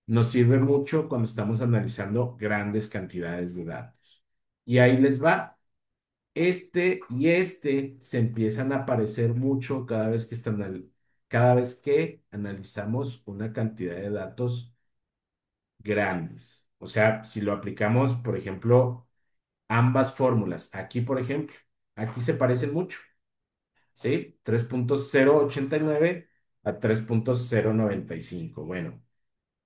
Nos sirve mucho cuando estamos analizando grandes cantidades de datos. Y ahí les va. Este y este se empiezan a aparecer mucho cada vez que analizamos una cantidad de datos grandes. O sea, si lo aplicamos, por ejemplo, ambas fórmulas. Aquí, por ejemplo, aquí se parecen mucho, ¿sí? 3.089 a 3.095. Bueno,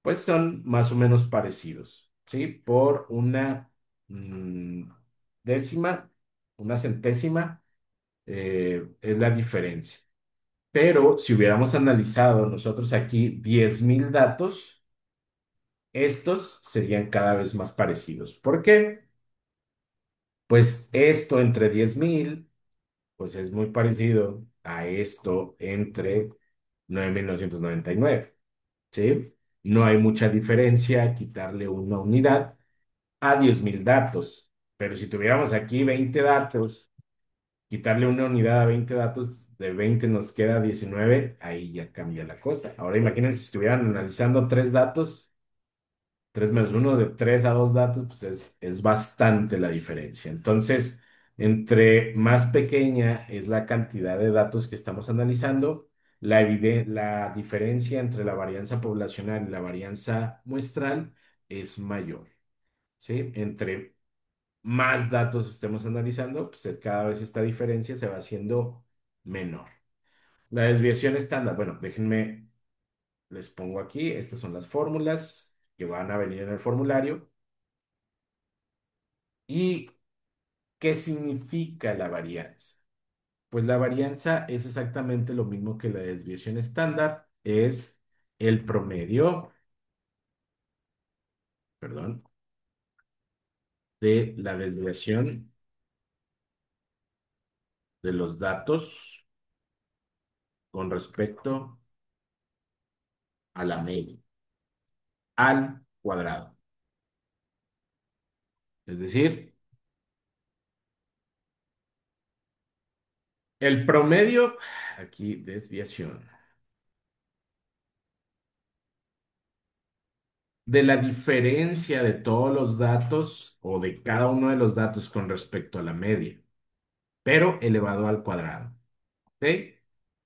pues son más o menos parecidos, ¿sí? Por una mm, décima, una centésima, es la diferencia. Pero si hubiéramos analizado nosotros aquí 10.000 datos, estos serían cada vez más parecidos. ¿Por qué? Pues esto entre 10.000 pues es muy parecido a esto entre 9.999, ¿sí? No hay mucha diferencia quitarle una unidad a 10.000 datos. Pero si tuviéramos aquí 20 datos, quitarle una unidad a 20 datos, de 20 nos queda 19, ahí ya cambia la cosa. Ahora imagínense si estuvieran analizando 3 datos, 3 menos uno de 3 a 2 datos, pues es bastante la diferencia. Entonces, entre más pequeña es la cantidad de datos que estamos analizando, la diferencia entre la varianza poblacional y la varianza muestral es mayor. ¿Sí? Entre más datos estemos analizando, pues cada vez esta diferencia se va haciendo menor. La desviación estándar, bueno, déjenme, les pongo aquí, estas son las fórmulas que van a venir en el formulario. ¿Y qué significa la varianza? Pues la varianza es exactamente lo mismo que la desviación estándar, es el promedio, perdón, de la desviación de los datos con respecto a la media, al cuadrado. Es decir, el promedio, aquí desviación. de la diferencia de todos los datos o de cada uno de los datos con respecto a la media, pero elevado al cuadrado. ¿Ok?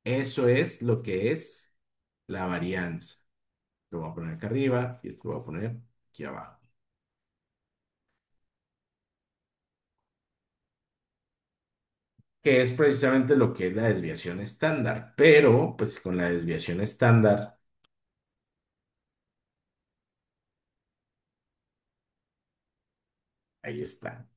Eso es lo que es la varianza. Lo voy a poner acá arriba y esto lo voy a poner aquí abajo. Que es precisamente lo que es la desviación estándar. Pero, pues con la desviación estándar, ahí está.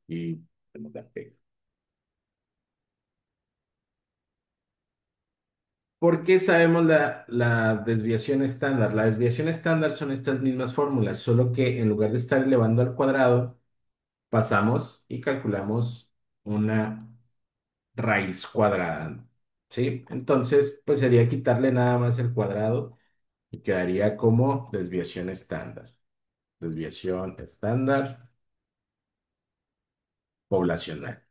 Y bueno, la pego. ¿Por qué sabemos la desviación estándar? La desviación estándar son estas mismas fórmulas, solo que en lugar de estar elevando al cuadrado, pasamos y calculamos una raíz cuadrada. ¿Sí? Entonces, pues sería quitarle nada más el cuadrado y quedaría como desviación estándar. Desviación estándar poblacional.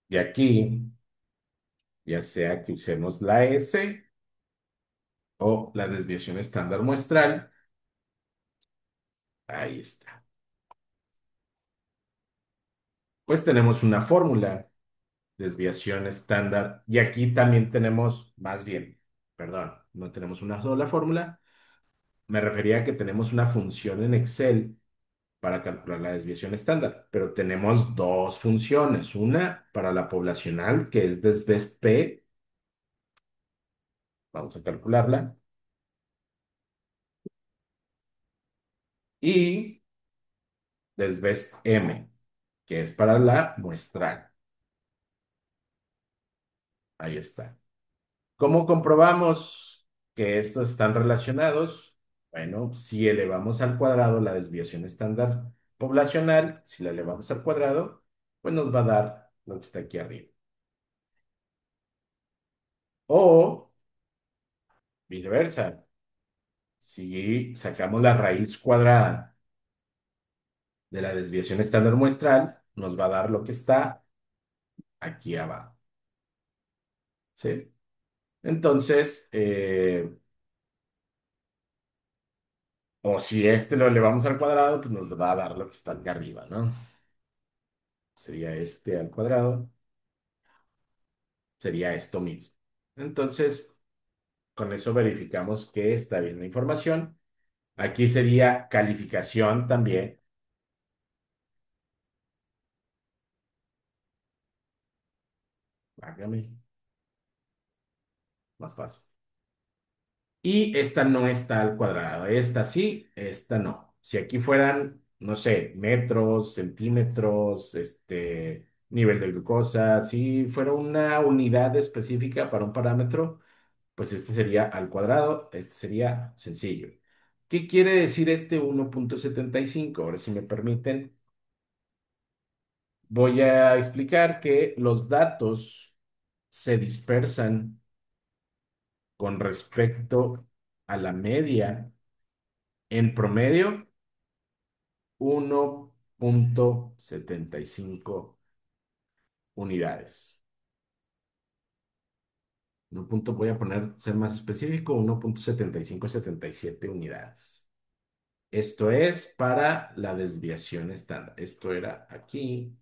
Y aquí, ya sea que usemos la S o la desviación estándar muestral, ahí está. Pues tenemos una fórmula, desviación estándar, y aquí también tenemos, más bien, perdón, no tenemos una sola fórmula, me refería a que tenemos una función en Excel para calcular la desviación estándar, pero tenemos dos funciones, una para la poblacional, que es desvest P, vamos a calcularla, y desvest M, que es para la muestral. Ahí está. ¿Cómo comprobamos que estos están relacionados? Bueno, si elevamos al cuadrado la desviación estándar poblacional, si la elevamos al cuadrado, pues nos va a dar lo que está aquí arriba. O viceversa, si sacamos la raíz cuadrada de la desviación estándar muestral, nos va a dar lo que está aquí abajo. ¿Sí? Entonces, o si este lo elevamos al cuadrado, pues nos va a dar lo que está aquí arriba, ¿no? Sería este al cuadrado, sería esto mismo. Entonces, con eso verificamos que está bien la información. Aquí sería calificación también. Hágame más fácil. Y esta no está al cuadrado. Esta sí, esta no. Si aquí fueran, no sé, metros, centímetros, nivel de glucosa, si fuera una unidad específica para un parámetro, pues este sería al cuadrado, este sería sencillo. ¿Qué quiere decir este 1,75? Ahora, si me permiten, voy a explicar que los datos se dispersan con respecto a la media en promedio 1,75 unidades. Voy a poner, ser más específico, 1,7577 unidades. Esto es para la desviación estándar. Esto era aquí,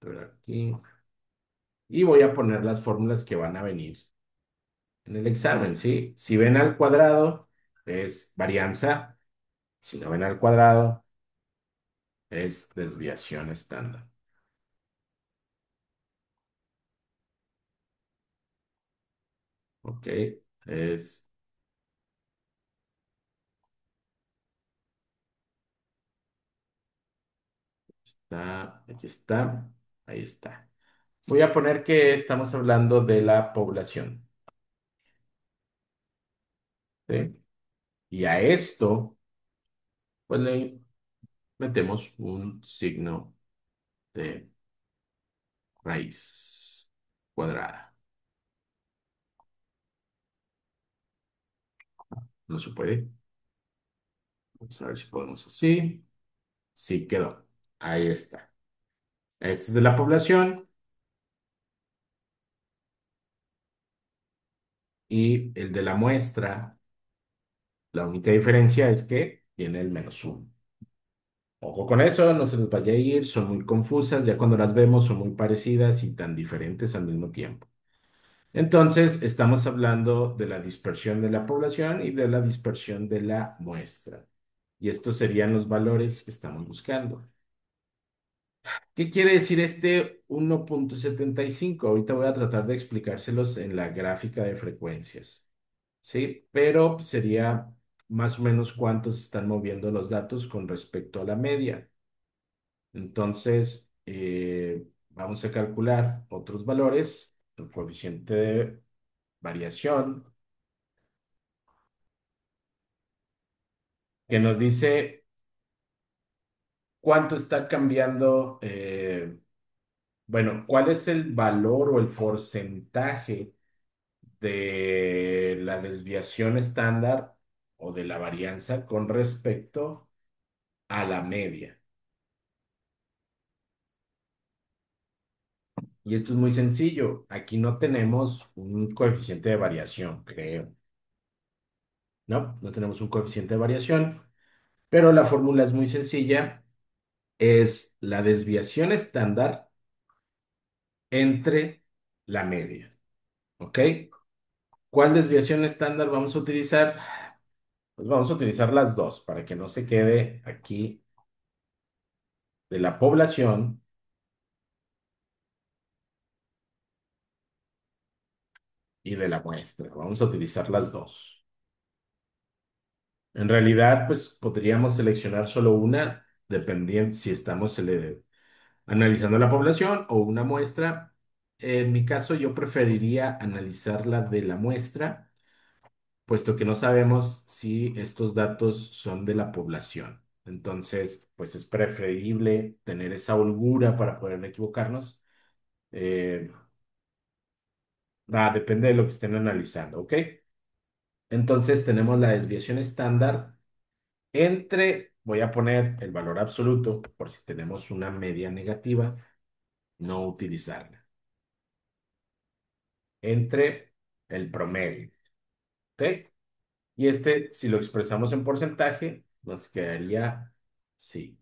esto era aquí. Y voy a poner las fórmulas que van a venir en el examen, ¿sí? Si ven al cuadrado, es varianza. Si no ven al cuadrado, es desviación estándar. ¿Ok? Es, está, aquí está, ahí está. Voy a poner que estamos hablando de la población, ¿sí? Y a esto, pues le metemos un signo de raíz cuadrada. No se puede. Vamos a ver si podemos así. Sí quedó. Ahí está. Este es de la población y el de la muestra, la única diferencia es que tiene el -1. Ojo con eso, no se les vaya a ir, son muy confusas, ya cuando las vemos son muy parecidas y tan diferentes al mismo tiempo. Entonces, estamos hablando de la dispersión de la población y de la dispersión de la muestra. Y estos serían los valores que estamos buscando. ¿Qué quiere decir este 1,75? Ahorita voy a tratar de explicárselos en la gráfica de frecuencias, ¿sí? Pero sería más o menos cuántos están moviendo los datos con respecto a la media. Entonces, vamos a calcular otros valores, el coeficiente de variación, que nos dice cuánto está cambiando, bueno, cuál es el valor o el porcentaje de la desviación estándar o de la varianza con respecto a la media. Y esto es muy sencillo. Aquí no tenemos un coeficiente de variación, creo. No, no tenemos un coeficiente de variación, pero la fórmula es muy sencilla. Es la desviación estándar entre la media. ¿Ok? ¿Cuál desviación estándar vamos a utilizar? Pues vamos a utilizar las dos para que no se quede aquí de la población y de la muestra. Vamos a utilizar las dos. En realidad, pues podríamos seleccionar solo una, dependiendo si estamos analizando la población o una muestra. En mi caso, yo preferiría analizar la de la muestra, puesto que no sabemos si estos datos son de la población. Entonces, pues es preferible tener esa holgura para poder equivocarnos. Eh, depende de lo que estén analizando, ¿ok? Entonces, tenemos la desviación estándar entre, voy a poner el valor absoluto, por si tenemos una media negativa, no utilizarla, entre el promedio, ¿ok? Y este, si lo expresamos en porcentaje, nos quedaría, sí,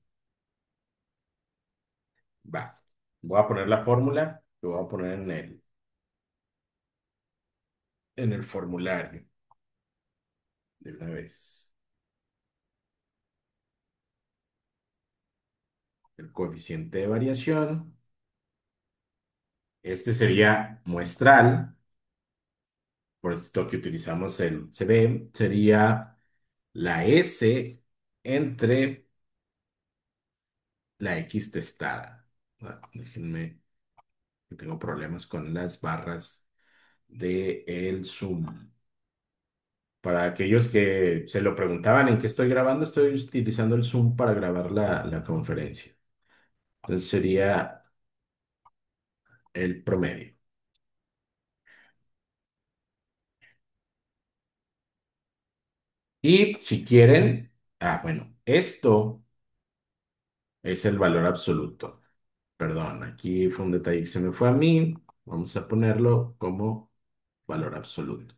va. Voy a poner la fórmula, lo voy a poner en el formulario de una vez. El coeficiente de variación, este sería muestral, por esto que utilizamos el CB, sería la S entre la X testada. Déjenme, que tengo problemas con las barras de el Zoom. Para aquellos que se lo preguntaban en qué estoy grabando, estoy utilizando el Zoom para grabar la conferencia. Entonces sería el promedio. Y si quieren, bueno, esto es el valor absoluto. Perdón, aquí fue un detalle que se me fue a mí. Vamos a ponerlo como valor absoluto.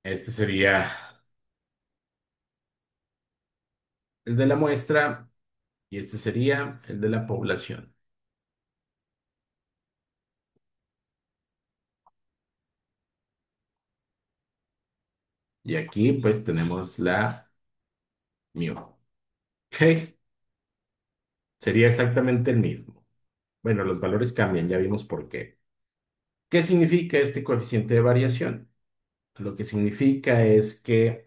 Este sería el de la muestra y este sería el de la población. Y aquí pues tenemos la mu. Ok, sería exactamente el mismo. Bueno, los valores cambian, ya vimos por qué. ¿Qué significa este coeficiente de variación? Lo que significa es que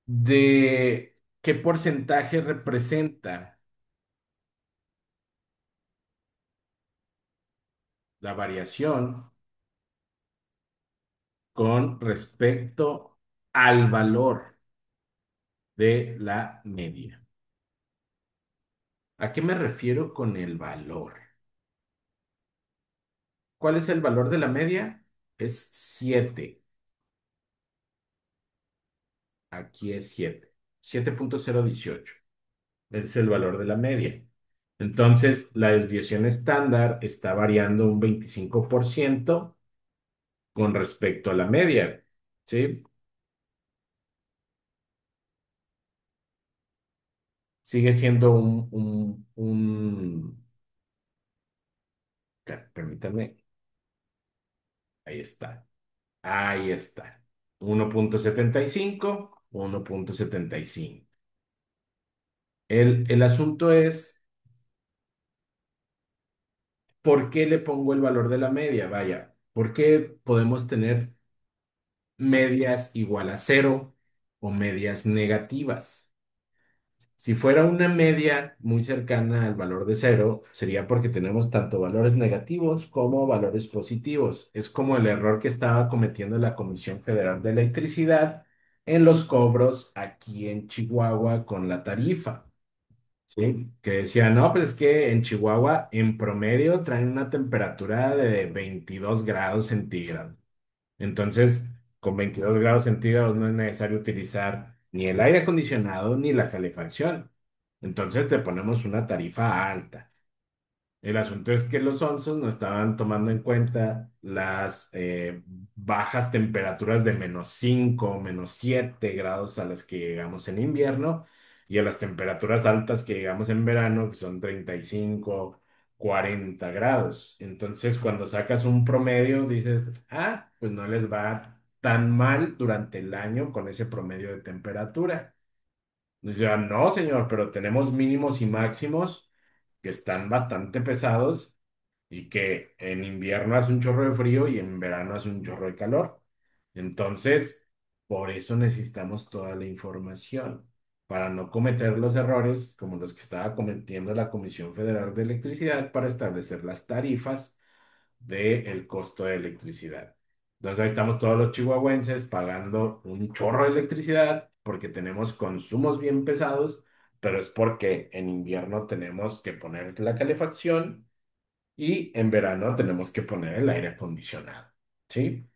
de qué porcentaje representa la variación con respecto al valor de la media. ¿A qué me refiero con el valor? ¿Cuál es el valor de la media? es 7. Aquí es 7.018. Ese es el valor de la media. Entonces, la desviación estándar está variando un 25% con respecto a la media. ¿Sí? Sigue siendo permítanme, ahí está. Ahí está. 1.75, 1.75. El asunto es, ¿por qué le pongo el valor de la media? Vaya, ¿por qué podemos tener medias igual a cero o medias negativas? Si fuera una media muy cercana al valor de cero, sería porque tenemos tanto valores negativos como valores positivos. Es como el error que estaba cometiendo la Comisión Federal de Electricidad en los cobros aquí en Chihuahua con la tarifa. ¿Sí? Que decía, no, pues es que en Chihuahua en promedio traen una temperatura de 22 grados centígrados. Entonces, con 22 grados centígrados no es necesario utilizar ni el aire acondicionado ni la calefacción. Entonces te ponemos una tarifa alta. El asunto es que los onzos no estaban tomando en cuenta las bajas temperaturas de -5, -7 grados a las que llegamos en invierno y a las temperaturas altas que llegamos en verano, que son 35, 40 grados. Entonces, cuando sacas un promedio, dices, ah, pues no les va tan mal durante el año con ese promedio de temperatura. Dice, "Ah, no, señor, pero tenemos mínimos y máximos que están bastante pesados y que en invierno hace un chorro de frío y en verano hace un chorro de calor. Entonces, por eso necesitamos toda la información, para no cometer los errores como los que estaba cometiendo la Comisión Federal de Electricidad para establecer las tarifas del costo de electricidad. Entonces ahí estamos todos los chihuahuenses pagando un chorro de electricidad porque tenemos consumos bien pesados, pero es porque en invierno tenemos que poner la calefacción y en verano tenemos que poner el aire acondicionado, ¿sí?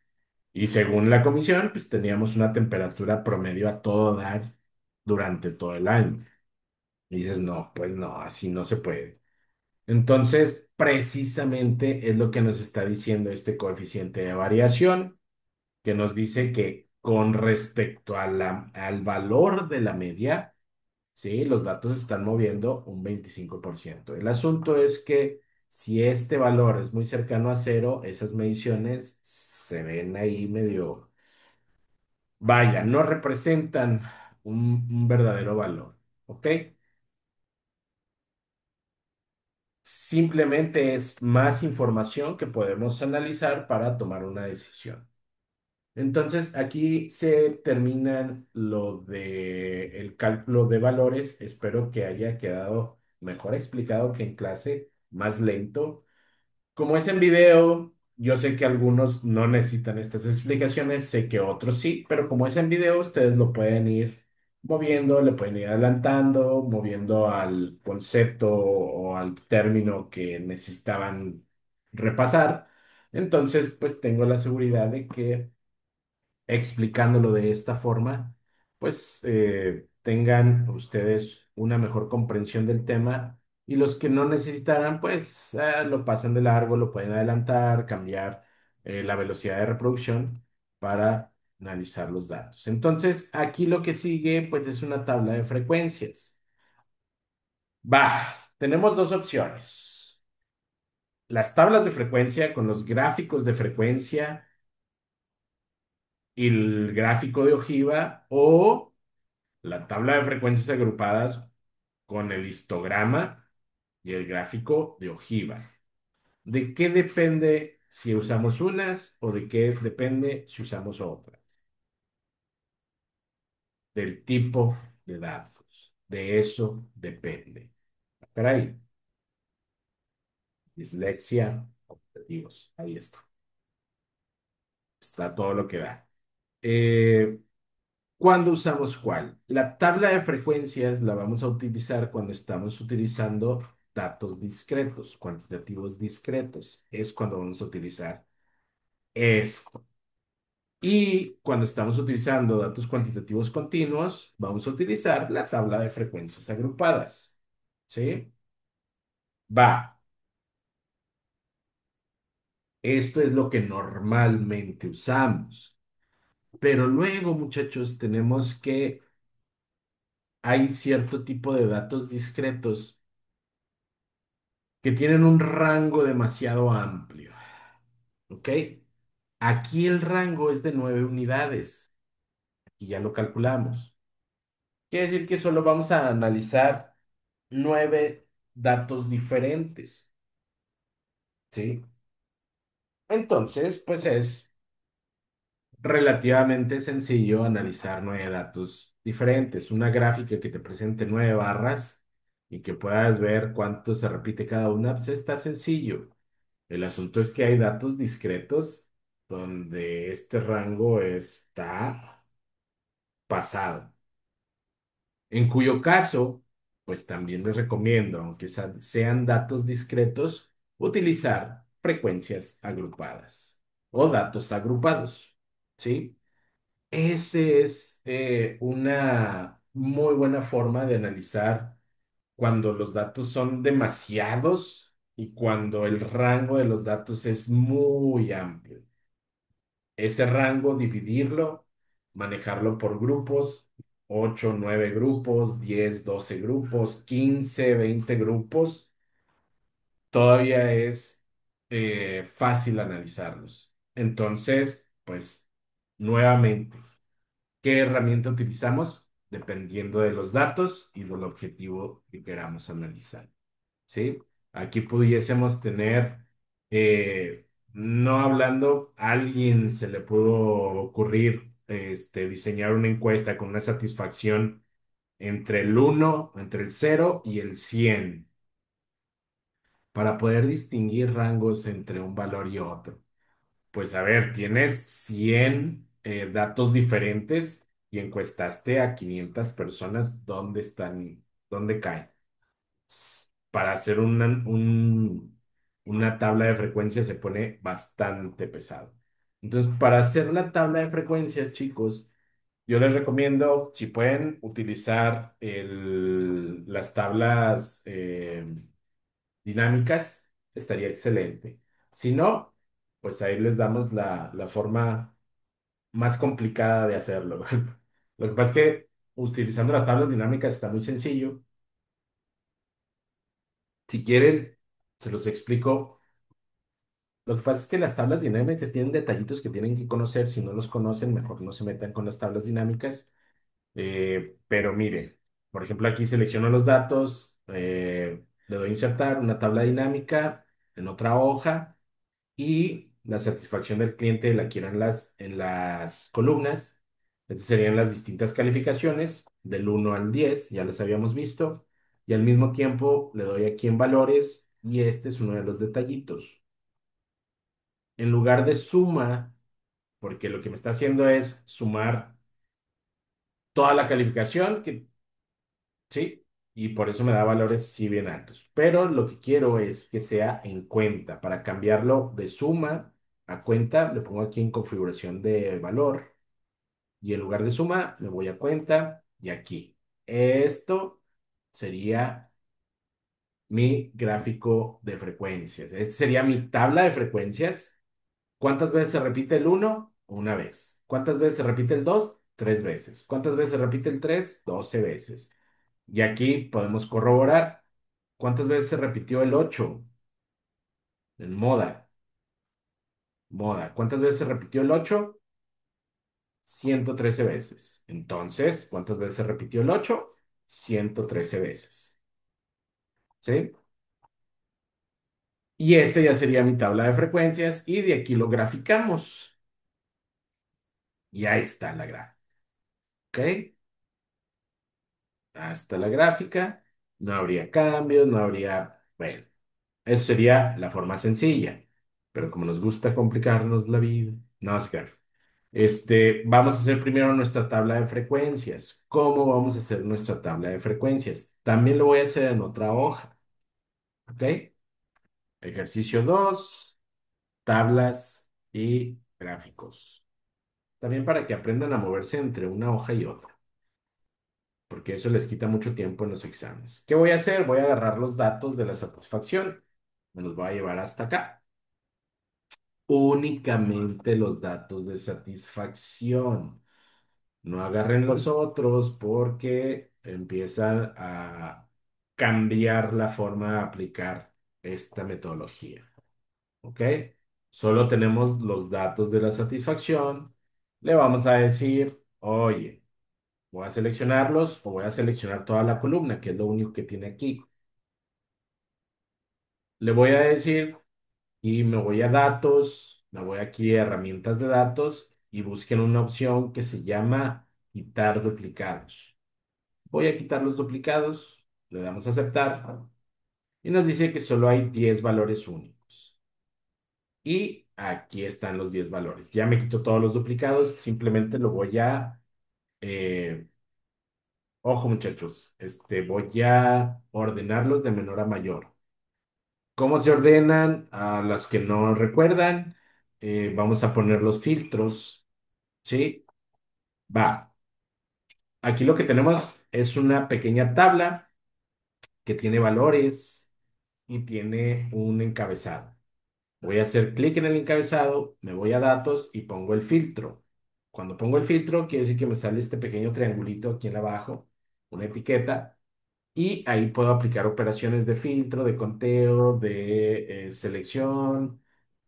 Y según la comisión, pues teníamos una temperatura promedio a todo dar durante todo el año. Y dices, no, pues no, así no se puede. Entonces, precisamente es lo que nos está diciendo este coeficiente de variación, que nos dice que con respecto a al valor de la media, sí, los datos se están moviendo un 25%. El asunto es que si este valor es muy cercano a cero, esas mediciones se ven ahí medio, vaya, no representan un verdadero valor, ¿ok? Simplemente es más información que podemos analizar para tomar una decisión. Entonces, aquí se termina lo de el cálculo de valores. Espero que haya quedado mejor explicado que en clase, más lento. Como es en video, yo sé que algunos no necesitan estas explicaciones, sé que otros sí, pero como es en video, ustedes lo pueden ir moviendo, le pueden ir adelantando, moviendo al concepto o al término que necesitaban repasar. Entonces, pues tengo la seguridad de que explicándolo de esta forma, pues tengan ustedes una mejor comprensión del tema y los que no necesitaran, pues lo pasan de largo, lo pueden adelantar, cambiar la velocidad de reproducción para analizar los datos. Entonces, aquí lo que sigue, pues es una tabla de frecuencias. Va, tenemos dos opciones. Las tablas de frecuencia con los gráficos de frecuencia y el gráfico de ojiva o la tabla de frecuencias agrupadas con el histograma y el gráfico de ojiva. ¿De qué depende si usamos unas o de qué depende si usamos otras? Del tipo de datos. De eso depende. Caray, dislexia, objetivos. Ahí está. Está todo lo que da. Eh, ¿Cuándo usamos cuál? La tabla de frecuencias la vamos a utilizar cuando estamos utilizando datos discretos, cuantitativos discretos. Es cuando vamos a utilizar Es. Y cuando estamos utilizando datos cuantitativos continuos, vamos a utilizar la tabla de frecuencias agrupadas. ¿Sí? Va. Esto es lo que normalmente usamos. Pero luego, muchachos, tenemos que hay cierto tipo de datos discretos que tienen un rango demasiado amplio. ¿Ok? Aquí el rango es de 9 unidades y ya lo calculamos. Quiere decir que solo vamos a analizar 9 datos diferentes. ¿Sí? Entonces, pues es relativamente sencillo analizar 9 datos diferentes. Una gráfica que te presente 9 barras y que puedas ver cuánto se repite cada una, pues está sencillo. El asunto es que hay datos discretos donde este rango está pasado, en cuyo caso, pues también les recomiendo, aunque sean datos discretos, utilizar frecuencias agrupadas o datos agrupados, ¿sí? Ese es una muy buena forma de analizar cuando los datos son demasiados y cuando el rango de los datos es muy amplio. Ese rango, dividirlo, manejarlo por grupos, 8 9 grupos, 10 12 grupos, 15 20 grupos, todavía es fácil analizarlos. Entonces, pues, nuevamente. ¿Qué herramienta utilizamos? Dependiendo de los datos y del objetivo que queramos analizar. ¿Sí? Aquí pudiésemos tener, no hablando, a alguien se le pudo ocurrir diseñar una encuesta con una satisfacción entre el 1, entre el 0 y el 100 para poder distinguir rangos entre un valor y otro. Pues a ver, tienes 100 datos diferentes y encuestaste a 500 personas dónde están, dónde caen. Para hacer una tabla de frecuencias se pone bastante pesado. Entonces, para hacer la tabla de frecuencias, chicos, yo les recomiendo, si pueden, utilizar las tablas dinámicas, estaría excelente. Si no, pues ahí les damos la forma más complicada de hacerlo. Lo que pasa es que utilizando las tablas dinámicas está muy sencillo. Si quieren, se los explico. Lo que pasa es que las tablas dinámicas tienen detallitos que tienen que conocer. Si no los conocen, mejor no se metan con las tablas dinámicas. Pero miren, por ejemplo, aquí selecciono los datos, le doy a insertar una tabla dinámica en otra hoja y la satisfacción del cliente la quiero en las columnas. Estas serían las distintas calificaciones del 1 al 10, ya las habíamos visto. Y al mismo tiempo le doy aquí en valores y este es uno de los detallitos. En lugar de suma, porque lo que me está haciendo es sumar toda la calificación, sí, y por eso me da valores sí bien altos. Pero lo que quiero es que sea en cuenta. Para cambiarlo de suma a cuenta, le pongo aquí en configuración de valor y en lugar de suma me voy a cuenta y aquí. Esto sería mi gráfico de frecuencias. Este sería mi tabla de frecuencias. ¿Cuántas veces se repite el uno? Una vez. ¿Cuántas veces se repite el 2? 3 veces. ¿Cuántas veces se repite el 3? 12 veces. Y aquí podemos corroborar cuántas veces se repitió el 8 en moda. Moda. ¿Cuántas veces se repitió el 8? 113 veces. Entonces, ¿cuántas veces se repitió el 8? 113 veces. ¿Sí? Y este ya sería mi tabla de frecuencias y de aquí lo graficamos. Y ahí está la gráfica. ¿Ok? Ahí está la gráfica. No habría cambios, no habría... Bueno, eso sería la forma sencilla. Pero como nos gusta complicarnos la vida, no se crean. Vamos a hacer primero nuestra tabla de frecuencias. ¿Cómo vamos a hacer nuestra tabla de frecuencias? También lo voy a hacer en otra hoja. ¿Ok? Ejercicio 2, tablas y gráficos. También para que aprendan a moverse entre una hoja y otra, porque eso les quita mucho tiempo en los exámenes. ¿Qué voy a hacer? Voy a agarrar los datos de la satisfacción, me los voy a llevar hasta acá. Únicamente los datos de satisfacción. No agarren los otros porque empiezan a cambiar la forma de aplicar esta metodología. ¿Ok? Solo tenemos los datos de la satisfacción. Le vamos a decir, oye, voy a seleccionarlos o voy a seleccionar toda la columna, que es lo único que tiene aquí. Le voy a decir y me voy a datos, me voy aquí a herramientas de datos y busquen una opción que se llama quitar duplicados. Voy a quitar los duplicados, le damos a aceptar y nos dice que solo hay 10 valores únicos. Y aquí están los 10 valores. Ya me quito todos los duplicados, simplemente lo voy a, ojo muchachos, voy a ordenarlos de menor a mayor. ¿Cómo se ordenan? A las que no recuerdan, vamos a poner los filtros, ¿sí? Va. Aquí lo que tenemos es una pequeña tabla que tiene valores y tiene un encabezado. Voy a hacer clic en el encabezado, me voy a datos y pongo el filtro. Cuando pongo el filtro, quiere decir que me sale este pequeño triangulito aquí en abajo, una etiqueta, y ahí puedo aplicar operaciones de filtro, de conteo, de selección,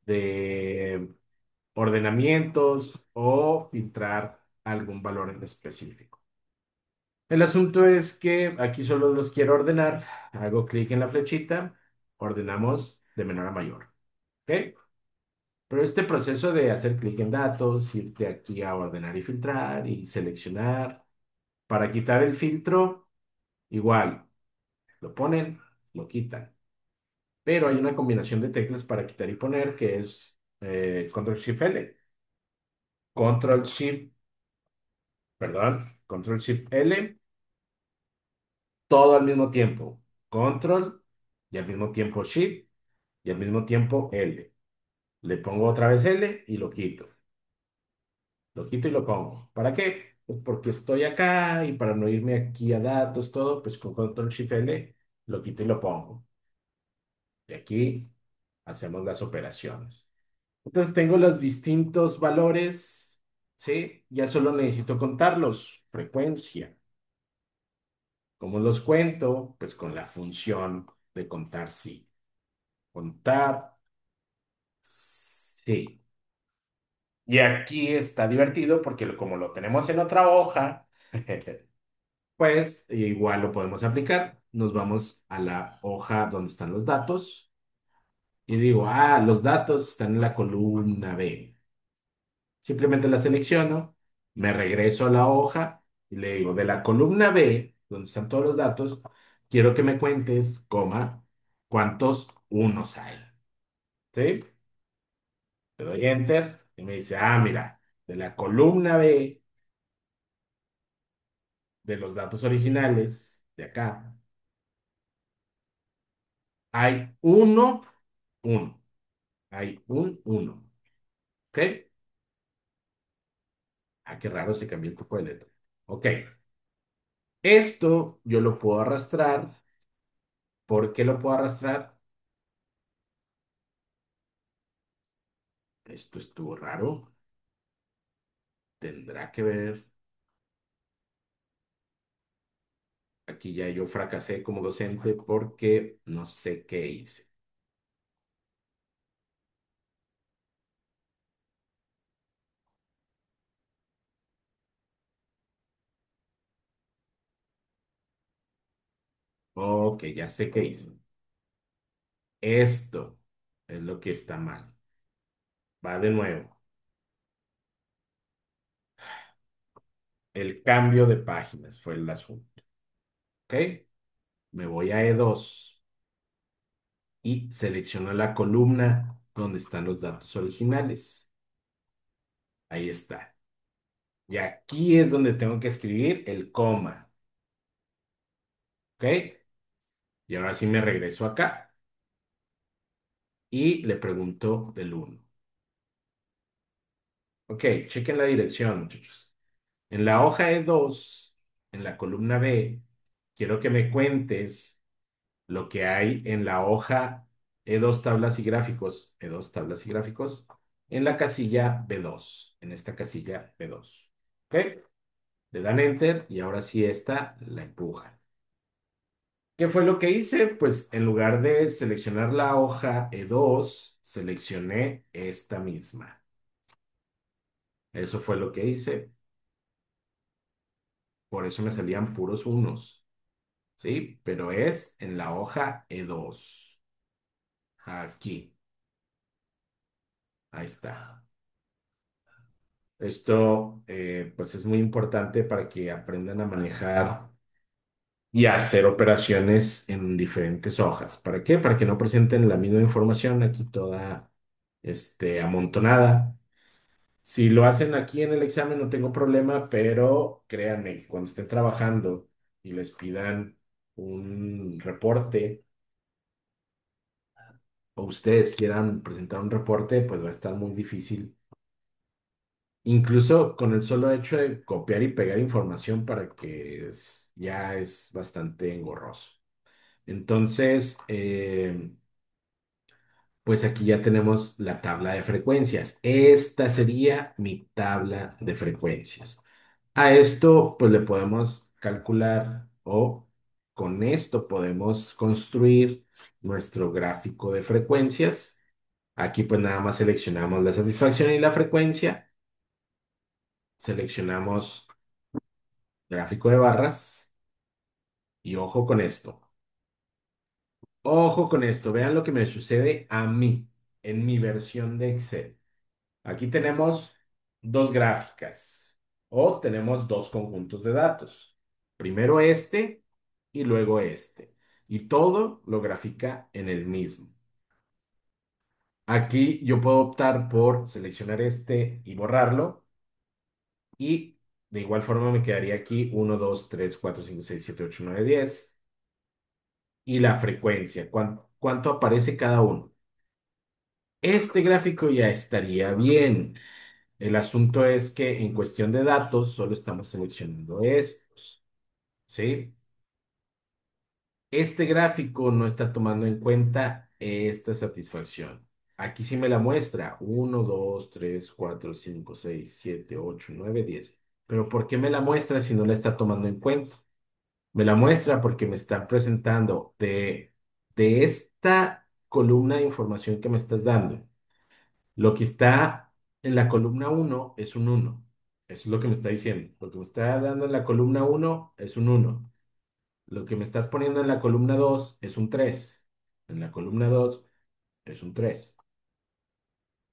de ordenamientos o filtrar algún valor en específico. El asunto es que aquí solo los quiero ordenar. Hago clic en la flechita, ordenamos de menor a mayor. ¿Ok? Pero este proceso de hacer clic en datos, irte aquí a ordenar y filtrar y seleccionar, para quitar el filtro, igual, lo ponen, lo quitan. Pero hay una combinación de teclas para quitar y poner que es Control Shift L. Control Shift, perdón, Control Shift L, todo al mismo tiempo. Control y al mismo tiempo Shift y al mismo tiempo L. Le pongo otra vez L y lo quito. Lo quito y lo pongo. ¿Para qué? Pues porque estoy acá y para no irme aquí a datos, todo, pues con Control Shift L lo quito y lo pongo. Y aquí hacemos las operaciones. Entonces tengo los distintos valores, ¿sí? Ya solo necesito contarlos. Frecuencia. ¿Cómo los cuento? Pues con la función de contar sí. Contar sí. Y aquí está divertido porque como lo tenemos en otra hoja, pues igual lo podemos aplicar. Nos vamos a la hoja donde están los datos y digo, los datos están en la columna B. Simplemente la selecciono, me regreso a la hoja y le digo, de la columna B, donde están todos los datos, quiero que me cuentes, coma, cuántos unos hay. ¿Sí? Le doy enter y me dice, mira, de la columna B de los datos originales, de acá, hay uno. Hay un uno. ¿Ok? Qué raro se cambió el tipo de letra. Ok. Esto yo lo puedo arrastrar. ¿Por qué lo puedo arrastrar? Esto estuvo raro. Tendrá que ver. Aquí ya yo fracasé como docente porque no sé qué hice. Ok, ya sé qué hice. Esto es lo que está mal. Va de nuevo. El cambio de páginas fue el asunto. ¿Ok? Me voy a E2 y selecciono la columna donde están los datos originales. Ahí está. Y aquí es donde tengo que escribir el coma. ¿Ok? Y ahora sí me regreso acá y le pregunto del uno. Ok, chequen la dirección, muchachos. En la hoja E2, en la columna B, quiero que me cuentes lo que hay en la hoja E2 tablas y gráficos, E2 tablas y gráficos, en la casilla B2, en esta casilla B2. ¿Ok? Le dan enter y ahora sí esta la empujan. ¿Qué fue lo que hice? Pues en lugar de seleccionar la hoja E2, seleccioné esta misma. Eso fue lo que hice. Por eso me salían puros unos. ¿Sí? Pero es en la hoja E2. Aquí. Ahí está. Esto pues es muy importante para que aprendan a manejar y a hacer operaciones en diferentes hojas. ¿Para qué? Para que no presenten la misma información aquí toda amontonada. Si lo hacen aquí en el examen no tengo problema, pero créanme que cuando estén trabajando y les pidan un reporte o ustedes quieran presentar un reporte, pues va a estar muy difícil. Incluso con el solo hecho de copiar y pegar información para que ya es bastante engorroso. Entonces, pues aquí ya tenemos la tabla de frecuencias. Esta sería mi tabla de frecuencias. A esto, pues le podemos calcular o con esto podemos construir nuestro gráfico de frecuencias. Aquí pues nada más seleccionamos la satisfacción y la frecuencia. Seleccionamos gráfico de barras y ojo con esto. Ojo con esto. Vean lo que me sucede a mí en mi versión de Excel. Aquí tenemos dos gráficas o tenemos dos conjuntos de datos. Primero este y luego este. Y todo lo grafica en el mismo. Aquí yo puedo optar por seleccionar este y borrarlo. Y de igual forma me quedaría aquí 1, 2, 3, 4, 5, 6, 7, 8, 9, 10. Y la frecuencia, cuánto aparece cada uno. Este gráfico ya estaría bien. El asunto es que en cuestión de datos solo estamos seleccionando estos, ¿sí? Este gráfico no está tomando en cuenta esta satisfacción. Aquí sí me la muestra. 1, 2, 3, 4, 5, 6, 7, 8, 9, 10. Pero ¿por qué me la muestra si no la está tomando en cuenta? Me la muestra porque me está presentando de esta columna de información que me estás dando. Lo que está en la columna uno es un uno. Eso es lo que me está diciendo. Lo que me está dando en la columna uno es un uno. Lo que me estás poniendo en la columna 2 es un 3. En la columna 2 es un 3.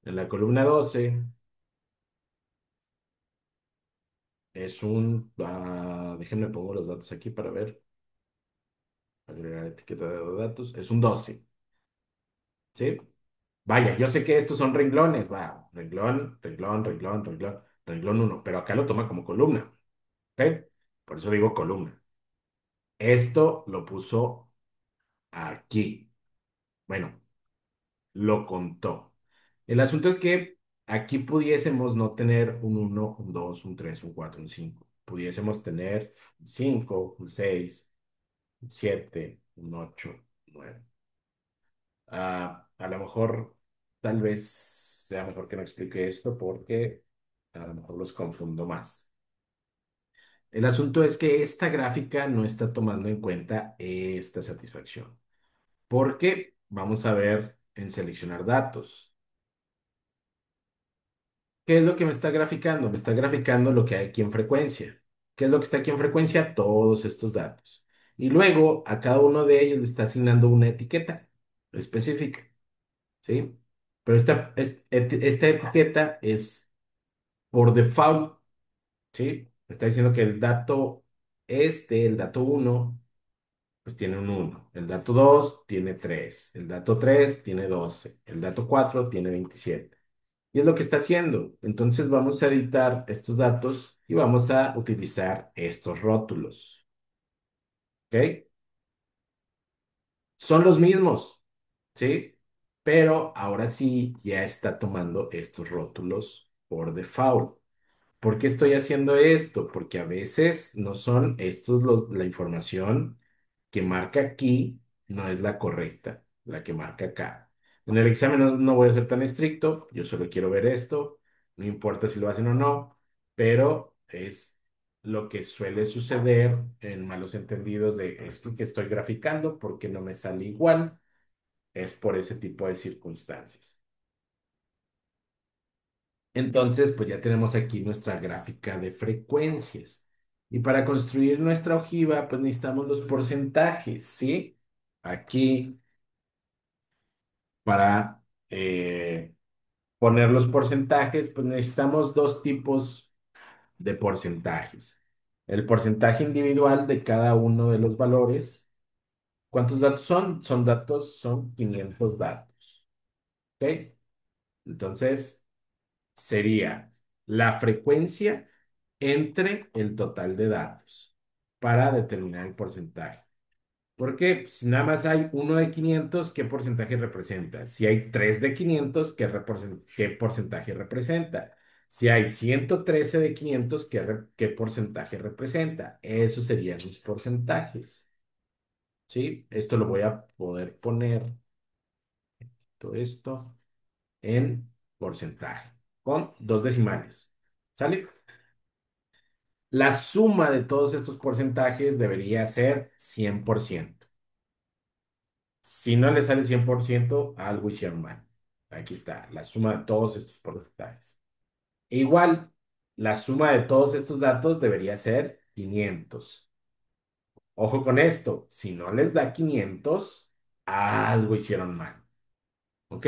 En la columna 12 es un... déjenme pongo los datos aquí para ver. Agregar etiqueta de datos. Es un 12. ¿Sí? Vaya, yo sé que estos son renglones. Va, renglón, renglón, renglón, renglón, renglón uno. Pero acá lo toma como columna. ¿Ok? Por eso digo columna. Esto lo puso aquí. Bueno, lo contó. El asunto es que aquí pudiésemos no tener un uno, un 2, un 3, un 4, un 5. Pudiésemos tener un 5, un 6, un 7, un 8, 9. A lo mejor, tal vez sea mejor que no explique esto porque a lo mejor los confundo más. El asunto es que esta gráfica no está tomando en cuenta esta satisfacción. Porque vamos a ver en seleccionar datos. ¿Qué es lo que me está graficando? Me está graficando lo que hay aquí en frecuencia. ¿Qué es lo que está aquí en frecuencia? Todos estos datos. Y luego a cada uno de ellos le está asignando una etiqueta específica, ¿sí? Pero esta etiqueta es por default, ¿sí? Me está diciendo que el dato el dato uno pues tiene un uno. El dato 2 tiene 3. El dato 3 tiene 12. El dato 4 tiene 27. Y es lo que está haciendo. Entonces vamos a editar estos datos y vamos a utilizar estos rótulos. ¿Ok? Son los mismos, ¿sí? Pero ahora sí ya está tomando estos rótulos. por default. ¿Por qué estoy haciendo esto? Porque a veces no son estos la información que marca aquí, no es la correcta, la que marca acá. En el examen no voy a ser tan estricto, yo solo quiero ver esto, no importa si lo hacen o no, pero es lo que suele suceder en malos entendidos de esto que estoy graficando porque no me sale igual, es por ese tipo de circunstancias. Entonces, pues ya tenemos aquí nuestra gráfica de frecuencias. Y para construir nuestra ojiva, pues necesitamos los porcentajes, ¿sí? Aquí, para poner los porcentajes, pues necesitamos dos tipos de porcentajes. El porcentaje individual de cada uno de los valores. ¿Cuántos datos son? Son 500 datos, ¿ok? Entonces, sería la frecuencia entre el total de datos para determinar el porcentaje. Porque si nada más hay uno de 500, ¿qué porcentaje representa? Si hay tres de 500, ¿qué porcentaje representa? Si hay 113 de 500, ¿qué porcentaje representa? Esos serían los porcentajes. ¿Sí? Esto lo voy a poder poner, todo esto, en porcentaje, con dos decimales. ¿Sale? La suma de todos estos porcentajes debería ser 100%. Si no le sale 100%, algo hicieron mal. Aquí está, la suma de todos estos porcentajes. E igual, la suma de todos estos datos debería ser 500. Ojo con esto, si no les da 500, algo hicieron mal. ¿Ok?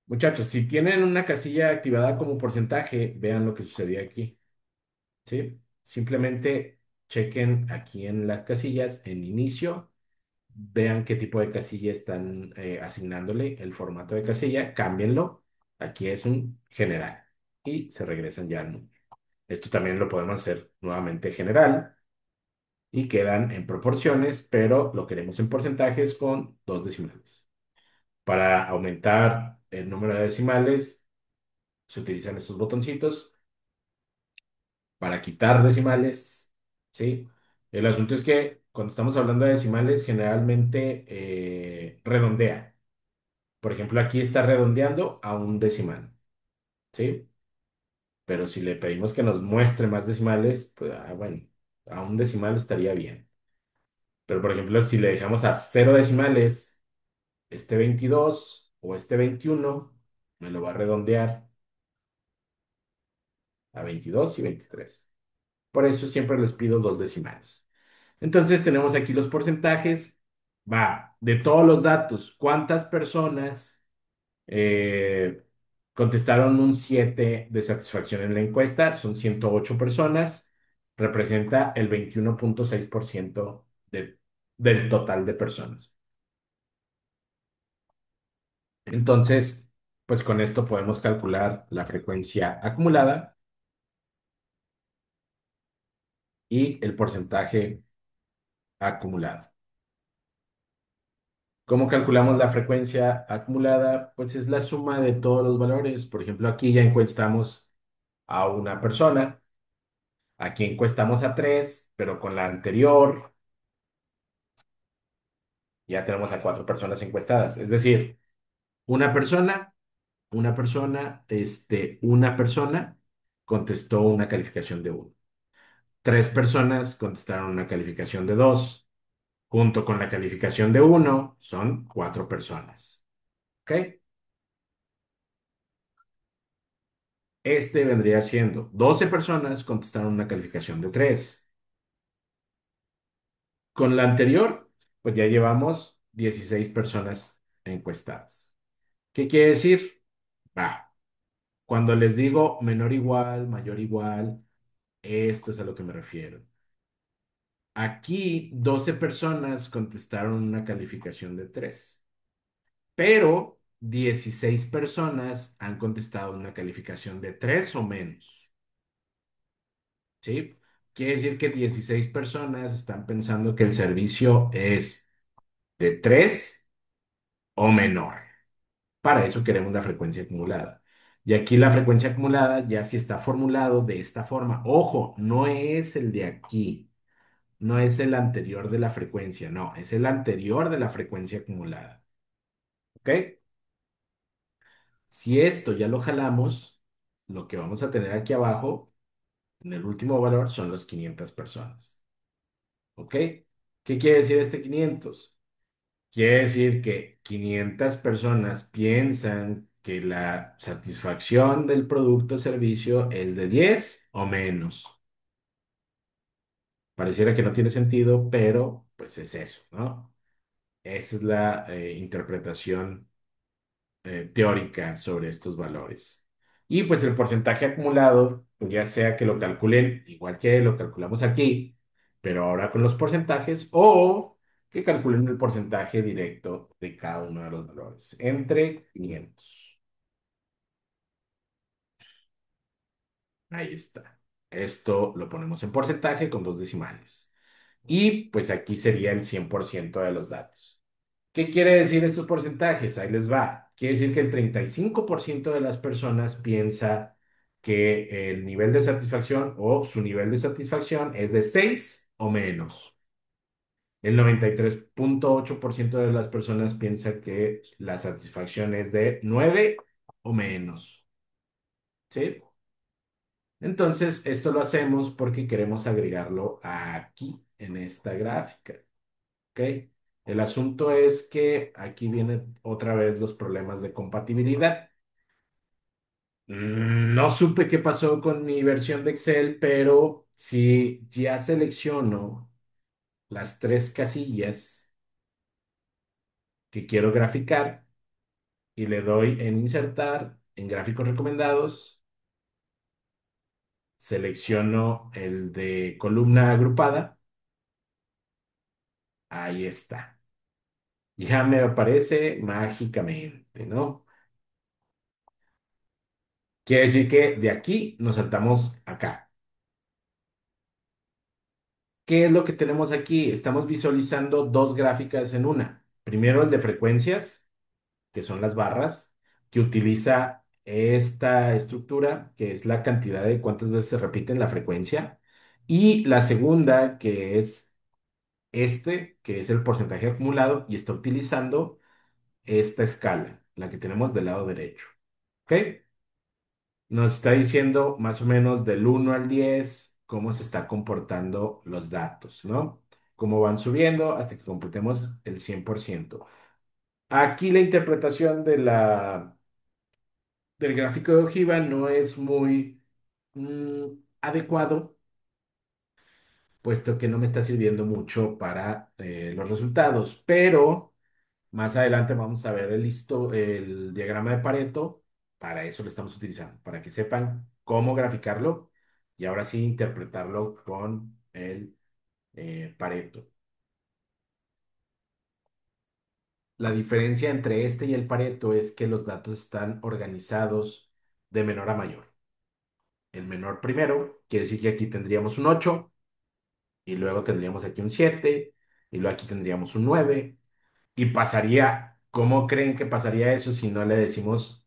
Muchachos, si tienen una casilla activada como porcentaje, vean lo que sucedía aquí. ¿Sí? Simplemente chequen aquí en las casillas, en inicio, vean qué tipo de casilla están asignándole el formato de casilla, cámbienlo. Aquí es un general y se regresan ya al número. Esto también lo podemos hacer nuevamente general y quedan en proporciones, pero lo queremos en porcentajes con dos decimales. Para aumentar el número de decimales, se utilizan estos botoncitos. Para quitar decimales, ¿sí? El asunto es que cuando estamos hablando de decimales, generalmente redondea. Por ejemplo, aquí está redondeando a un decimal, ¿sí? Pero si le pedimos que nos muestre más decimales, pues, bueno, a un decimal estaría bien. Pero, por ejemplo, si le dejamos a cero decimales, este 22 o este 21, me lo va a redondear a 22 y 23. Por eso siempre les pido dos decimales. Entonces tenemos aquí los porcentajes. Va, de todos los datos, ¿cuántas personas eh, contestaron un 7 de satisfacción en la encuesta? Son 108 personas. Representa el 21,6% del total de personas. Entonces, pues con esto podemos calcular la frecuencia acumulada y el porcentaje acumulado. ¿Cómo calculamos la frecuencia acumulada? Pues es la suma de todos los valores. Por ejemplo, aquí ya encuestamos a una persona, aquí encuestamos a tres, pero con la anterior ya tenemos a cuatro personas encuestadas. Es decir, una persona, una persona contestó una calificación de uno. Tres personas contestaron una calificación de dos. Junto con la calificación de uno, son cuatro personas. ¿Ok? Este vendría siendo 12 personas contestaron una calificación de 3. Con la anterior, pues ya llevamos 16 personas encuestadas. ¿Qué quiere decir? Va, cuando les digo menor igual, mayor igual, esto es a lo que me refiero. Aquí 12 personas contestaron una calificación de 3, pero 16 personas han contestado una calificación de 3 o menos. ¿Sí? Quiere decir que 16 personas están pensando que el servicio es de 3 o menor. Para eso queremos la frecuencia acumulada. Y aquí la frecuencia acumulada ya sí está formulado de esta forma. Ojo, no es el de aquí, no es el anterior de la frecuencia, no, es el anterior de la frecuencia acumulada. ¿Ok? Si esto ya lo jalamos, lo que vamos a tener aquí abajo, en el último valor, son las 500 personas. ¿Ok? ¿Qué quiere decir este 500? Quiere decir que 500 personas piensan que la satisfacción del producto o servicio es de 10 o menos. Pareciera que no tiene sentido, pero pues es eso, ¿no? Esa es la interpretación teórica sobre estos valores. Y pues el porcentaje acumulado, pues ya sea que lo calculen igual que lo calculamos aquí, pero ahora con los porcentajes, o que calculen el porcentaje directo de cada uno de los valores, entre 500. Ahí está. Esto lo ponemos en porcentaje con dos decimales. Y pues aquí sería el 100% de los datos. ¿Qué quiere decir estos porcentajes? Ahí les va. Quiere decir que el 35% de las personas piensa que el nivel de satisfacción o su nivel de satisfacción es de 6 o menos. El 93,8% de las personas piensa que la satisfacción es de 9 o menos. ¿Sí? Entonces, esto lo hacemos porque queremos agregarlo aquí en esta gráfica. ¿Ok? El asunto es que aquí vienen otra vez los problemas de compatibilidad. No supe qué pasó con mi versión de Excel, pero si ya selecciono las tres casillas que quiero graficar y le doy en insertar en gráficos recomendados, selecciono el de columna agrupada, ahí está. Ya me aparece mágicamente, ¿no? Quiere decir que de aquí nos saltamos acá. ¿Qué es lo que tenemos aquí? Estamos visualizando dos gráficas en una. Primero el de frecuencias, que son las barras, que utiliza esta estructura, que es la cantidad de cuántas veces se repite en la frecuencia. Y la segunda, que es que es el porcentaje acumulado, y está utilizando esta escala, la que tenemos del lado derecho. ¿Ok? Nos está diciendo más o menos del 1 al 10 cómo se está comportando los datos, ¿no? Cómo van subiendo hasta que completemos el 100%. Aquí la interpretación del gráfico de ojiva no es muy mm, adecuado, puesto que no me está sirviendo mucho para los resultados, pero más adelante vamos a ver el diagrama de Pareto. Para eso lo estamos utilizando, para que sepan cómo graficarlo y ahora sí interpretarlo con el Pareto. La diferencia entre este y el Pareto es que los datos están organizados de menor a mayor. El menor primero quiere decir que aquí tendríamos un 8 y luego tendríamos aquí un 7 y luego aquí tendríamos un 9 y pasaría, ¿cómo creen que pasaría eso si no le decimos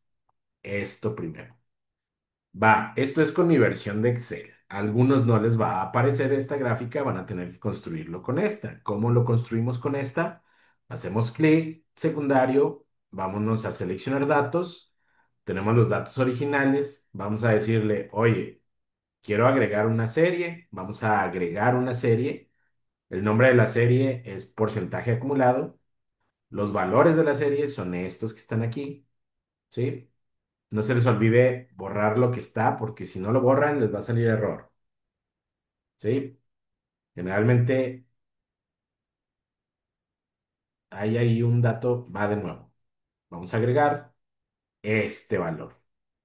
esto primero? Va, esto es con mi versión de Excel. A algunos no les va a aparecer esta gráfica, van a tener que construirlo con esta. ¿Cómo lo construimos con esta? Hacemos clic, secundario, vámonos a seleccionar datos. Tenemos los datos originales. Vamos a decirle, oye, quiero agregar una serie. Vamos a agregar una serie. El nombre de la serie es porcentaje acumulado. Los valores de la serie son estos que están aquí, ¿sí? No se les olvide borrar lo que está, porque si no lo borran, les va a salir error. ¿Sí? Generalmente hay ahí un dato, va de nuevo. Vamos a agregar este valor.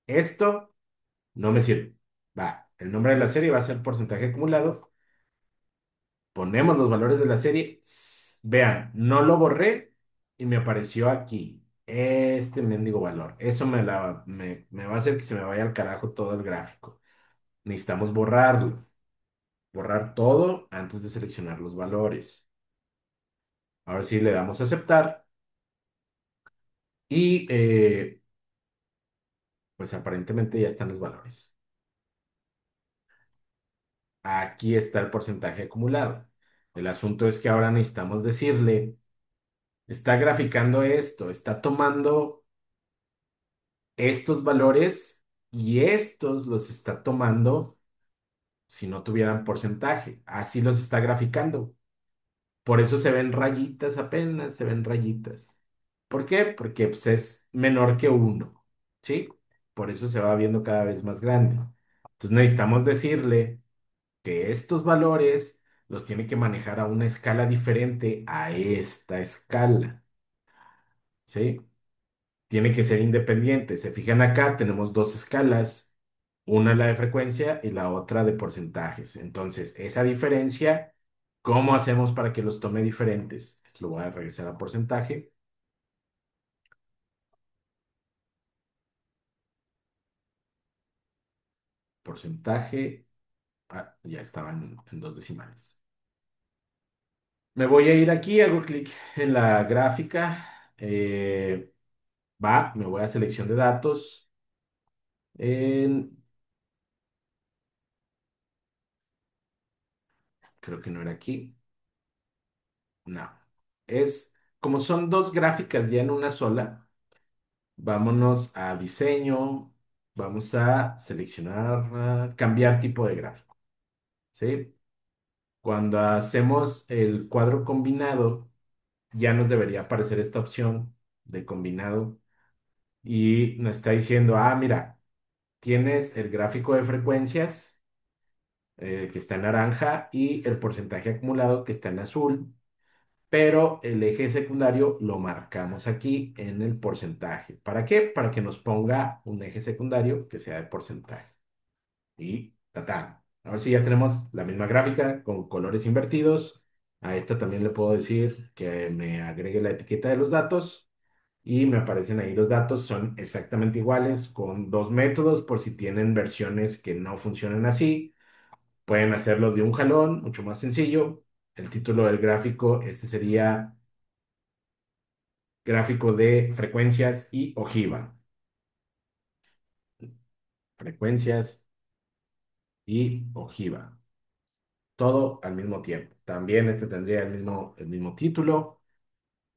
Esto no me sirve. Va, el nombre de la serie va a ser porcentaje acumulado. Ponemos los valores de la serie. Vean, no lo borré y me apareció aquí este mendigo valor. Eso me va a hacer que se me vaya al carajo todo el gráfico. Necesitamos borrarlo. Borrar todo antes de seleccionar los valores. Ahora sí le damos a aceptar y Pues aparentemente ya están los valores. Aquí está el porcentaje acumulado. El asunto es que ahora necesitamos decirle, está graficando esto, está tomando estos valores y estos los está tomando si no tuvieran porcentaje. Así los está graficando. Por eso se ven rayitas apenas, se ven rayitas. ¿Por qué? Porque pues, es menor que uno, ¿sí? Por eso se va viendo cada vez más grande. Entonces necesitamos decirle que estos valores los tiene que manejar a una escala diferente a esta escala, ¿sí? Tiene que ser independiente. Se fijan acá, tenemos dos escalas, una la de frecuencia y la otra de porcentajes. Entonces, esa diferencia, ¿cómo hacemos para que los tome diferentes? Esto lo voy a regresar a porcentaje. Porcentaje, ya estaban en dos decimales. Me voy a ir aquí, hago clic en la gráfica. Me voy a selección de datos. En- Creo que no era aquí. No. Es como son dos gráficas ya en una sola. Vámonos a diseño. Vamos a seleccionar, cambiar tipo de gráfico. ¿Sí? Cuando hacemos el cuadro combinado, ya nos debería aparecer esta opción de combinado y nos está diciendo, mira, tienes el gráfico de frecuencias que está en naranja y el porcentaje acumulado que está en azul, pero el eje secundario lo marcamos aquí en el porcentaje. ¿Para qué? Para que nos ponga un eje secundario que sea de porcentaje. Y ¡tatán! Ahora sí ya tenemos la misma gráfica con colores invertidos. A esta también le puedo decir que me agregue la etiqueta de los datos y me aparecen ahí los datos. Son exactamente iguales con dos métodos por si tienen versiones que no funcionan así. Pueden hacerlo de un jalón, mucho más sencillo. El título del gráfico, este sería gráfico de frecuencias y ojiva. Frecuencias y ojiva. Todo al mismo tiempo. También este tendría el mismo título.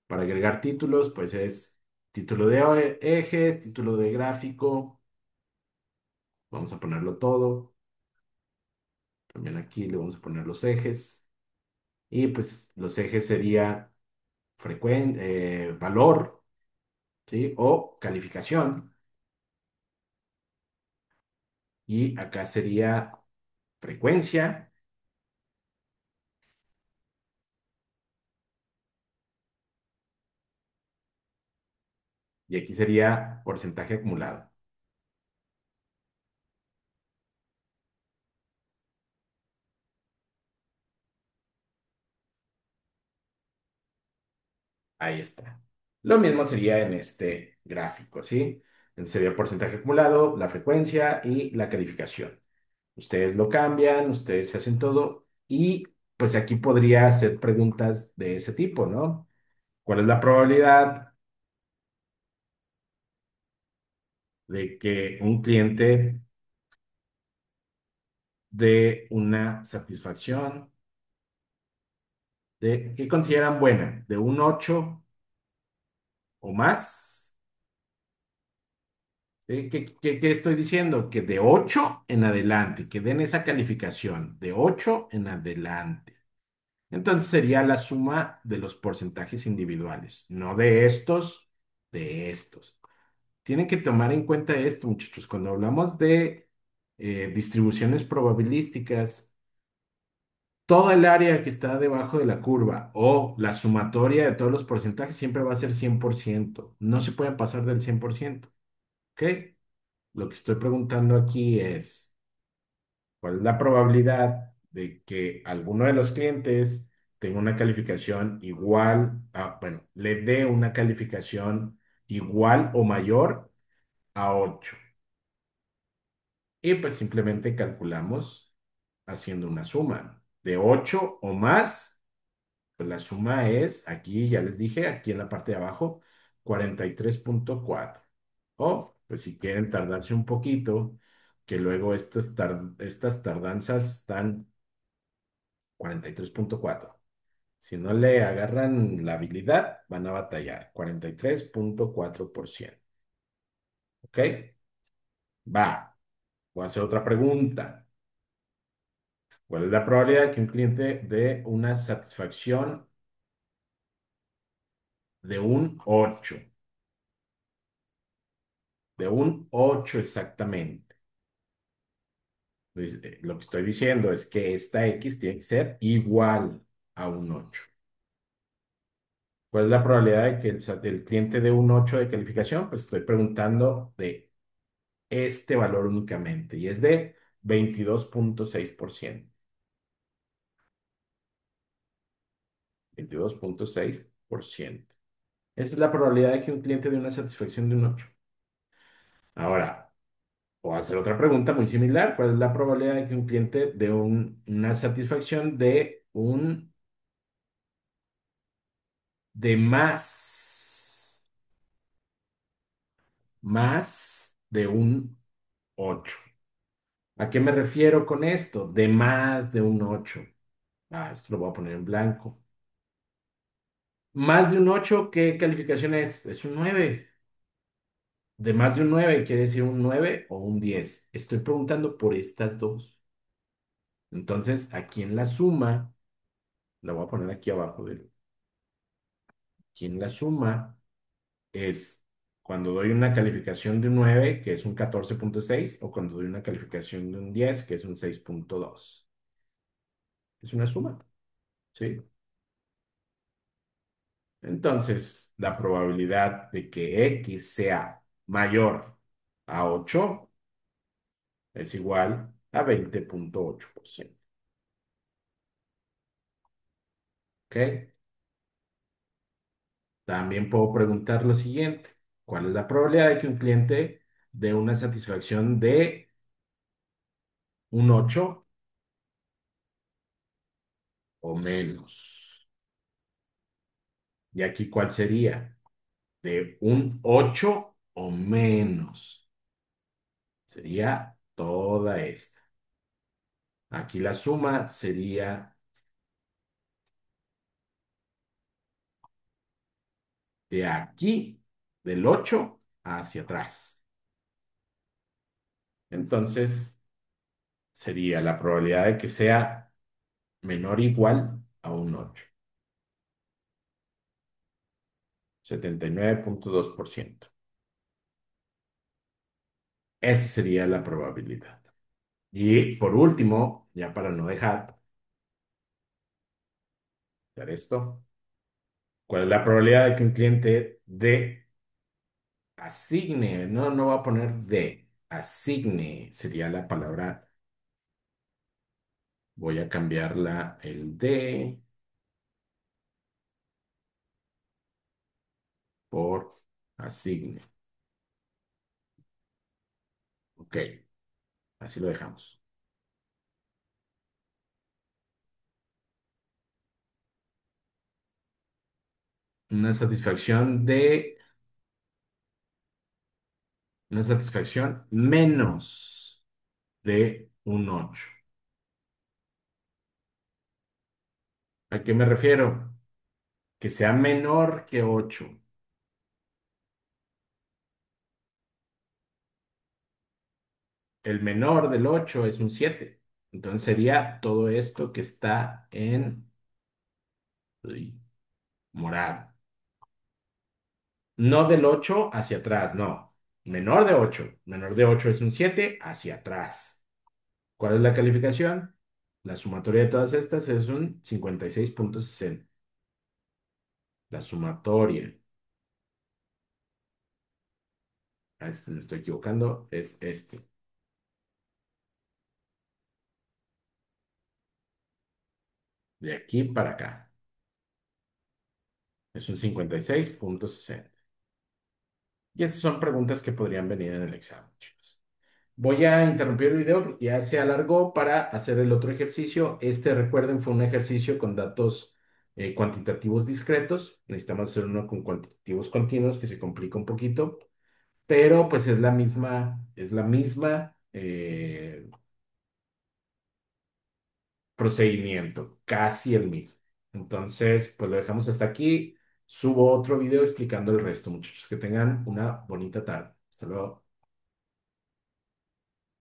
Para agregar títulos, pues es título de ejes, título de gráfico. Vamos a ponerlo todo. También aquí le vamos a poner los ejes. Y pues los ejes sería valor, ¿sí? O calificación. Y acá sería frecuencia. Y aquí sería porcentaje acumulado. Ahí está. Lo mismo sería en este gráfico, ¿sí? Sería el porcentaje acumulado, la frecuencia y la calificación. Ustedes lo cambian, ustedes se hacen todo y pues aquí podría hacer preguntas de ese tipo, ¿no? ¿Cuál es la probabilidad de que un cliente dé una satisfacción de qué consideran buena? ¿De un 8 o más? ¿Sí? ¿Qué estoy diciendo? Que de 8 en adelante, que den esa calificación, de 8 en adelante. Entonces sería la suma de los porcentajes individuales, no de estos, de estos. Tienen que tomar en cuenta esto, muchachos. Cuando hablamos de distribuciones probabilísticas, toda el área que está debajo de la curva o la sumatoria de todos los porcentajes siempre va a ser 100%. No se puede pasar del 100%. ¿Ok? Lo que estoy preguntando aquí es, ¿cuál es la probabilidad de que alguno de los clientes tenga una calificación igual, bueno, le dé una calificación igual o mayor a 8? Y pues simplemente calculamos haciendo una suma de 8 o más, pues la suma es, aquí ya les dije, aquí en la parte de abajo, 43,4 o pues si quieren tardarse un poquito, que luego estas tardanzas están 43.4. Si no le agarran la habilidad, van a batallar 43.4%. ¿Ok? Va. Voy a hacer otra pregunta. ¿Cuál es la probabilidad de que un cliente dé una satisfacción de un 8? De un 8 exactamente. Lo que estoy diciendo es que esta X tiene que ser igual a un 8. ¿Cuál es la probabilidad de que el cliente dé un 8 de calificación? Pues estoy preguntando de este valor únicamente y es de 22.6%. 22.6%. Esa es la probabilidad de que un cliente dé una satisfacción de un 8. Ahora, voy a hacer otra pregunta muy similar. ¿Cuál es la probabilidad de que un cliente dé una satisfacción de más de un 8? ¿A qué me refiero con esto? De más de un 8. Esto lo voy a poner en blanco. Más de un 8, ¿qué calificación es? Es un 9. De más de un 9 quiere decir un 9 o un 10. Estoy preguntando por estas dos. Entonces, aquí en la suma, la voy a poner aquí abajo aquí en la suma es cuando doy una calificación de un 9, que es un 14.6, o cuando doy una calificación de un 10, que es un 6.2. Es una suma, ¿sí? Entonces, la probabilidad de que X sea mayor a 8 es igual a 20.8%. ¿Ok? También puedo preguntar lo siguiente. ¿Cuál es la probabilidad de que un cliente dé una satisfacción de un 8 o menos? ¿Y aquí cuál sería? De un 8 o menos. Sería toda esta. Aquí la suma sería de aquí, del 8 hacia atrás. Entonces, sería la probabilidad de que sea menor o igual a un 8. 79.2%. Esa sería la probabilidad. Y por último, ya para no dejar esto, ¿cuál es la probabilidad de que un cliente asigne? No, no va a poner asigne, sería la palabra. Voy a cambiarla el de por asigne. Ok, así lo dejamos. Una satisfacción una satisfacción menos de un 8. ¿A qué me refiero? Que sea menor que 8. El menor del 8 es un 7. Entonces sería todo esto que está en uy, morado. No del 8 hacia atrás, no. Menor de 8. Menor de 8 es un 7 hacia atrás. ¿Cuál es la calificación? La sumatoria de todas estas es un 56.60. La sumatoria, me estoy equivocando, es este. De aquí para acá. Es un 56.60. Y estas son preguntas que podrían venir en el examen, chicos. Voy a interrumpir el video porque ya se alargó para hacer el otro ejercicio. Este, recuerden, fue un ejercicio con datos cuantitativos discretos. Necesitamos hacer uno con cuantitativos continuos que se complica un poquito. pero pues es la misma procedimiento, casi el mismo. Entonces, pues lo dejamos hasta aquí. Subo otro video explicando el resto, muchachos. Que tengan una bonita tarde. Hasta luego.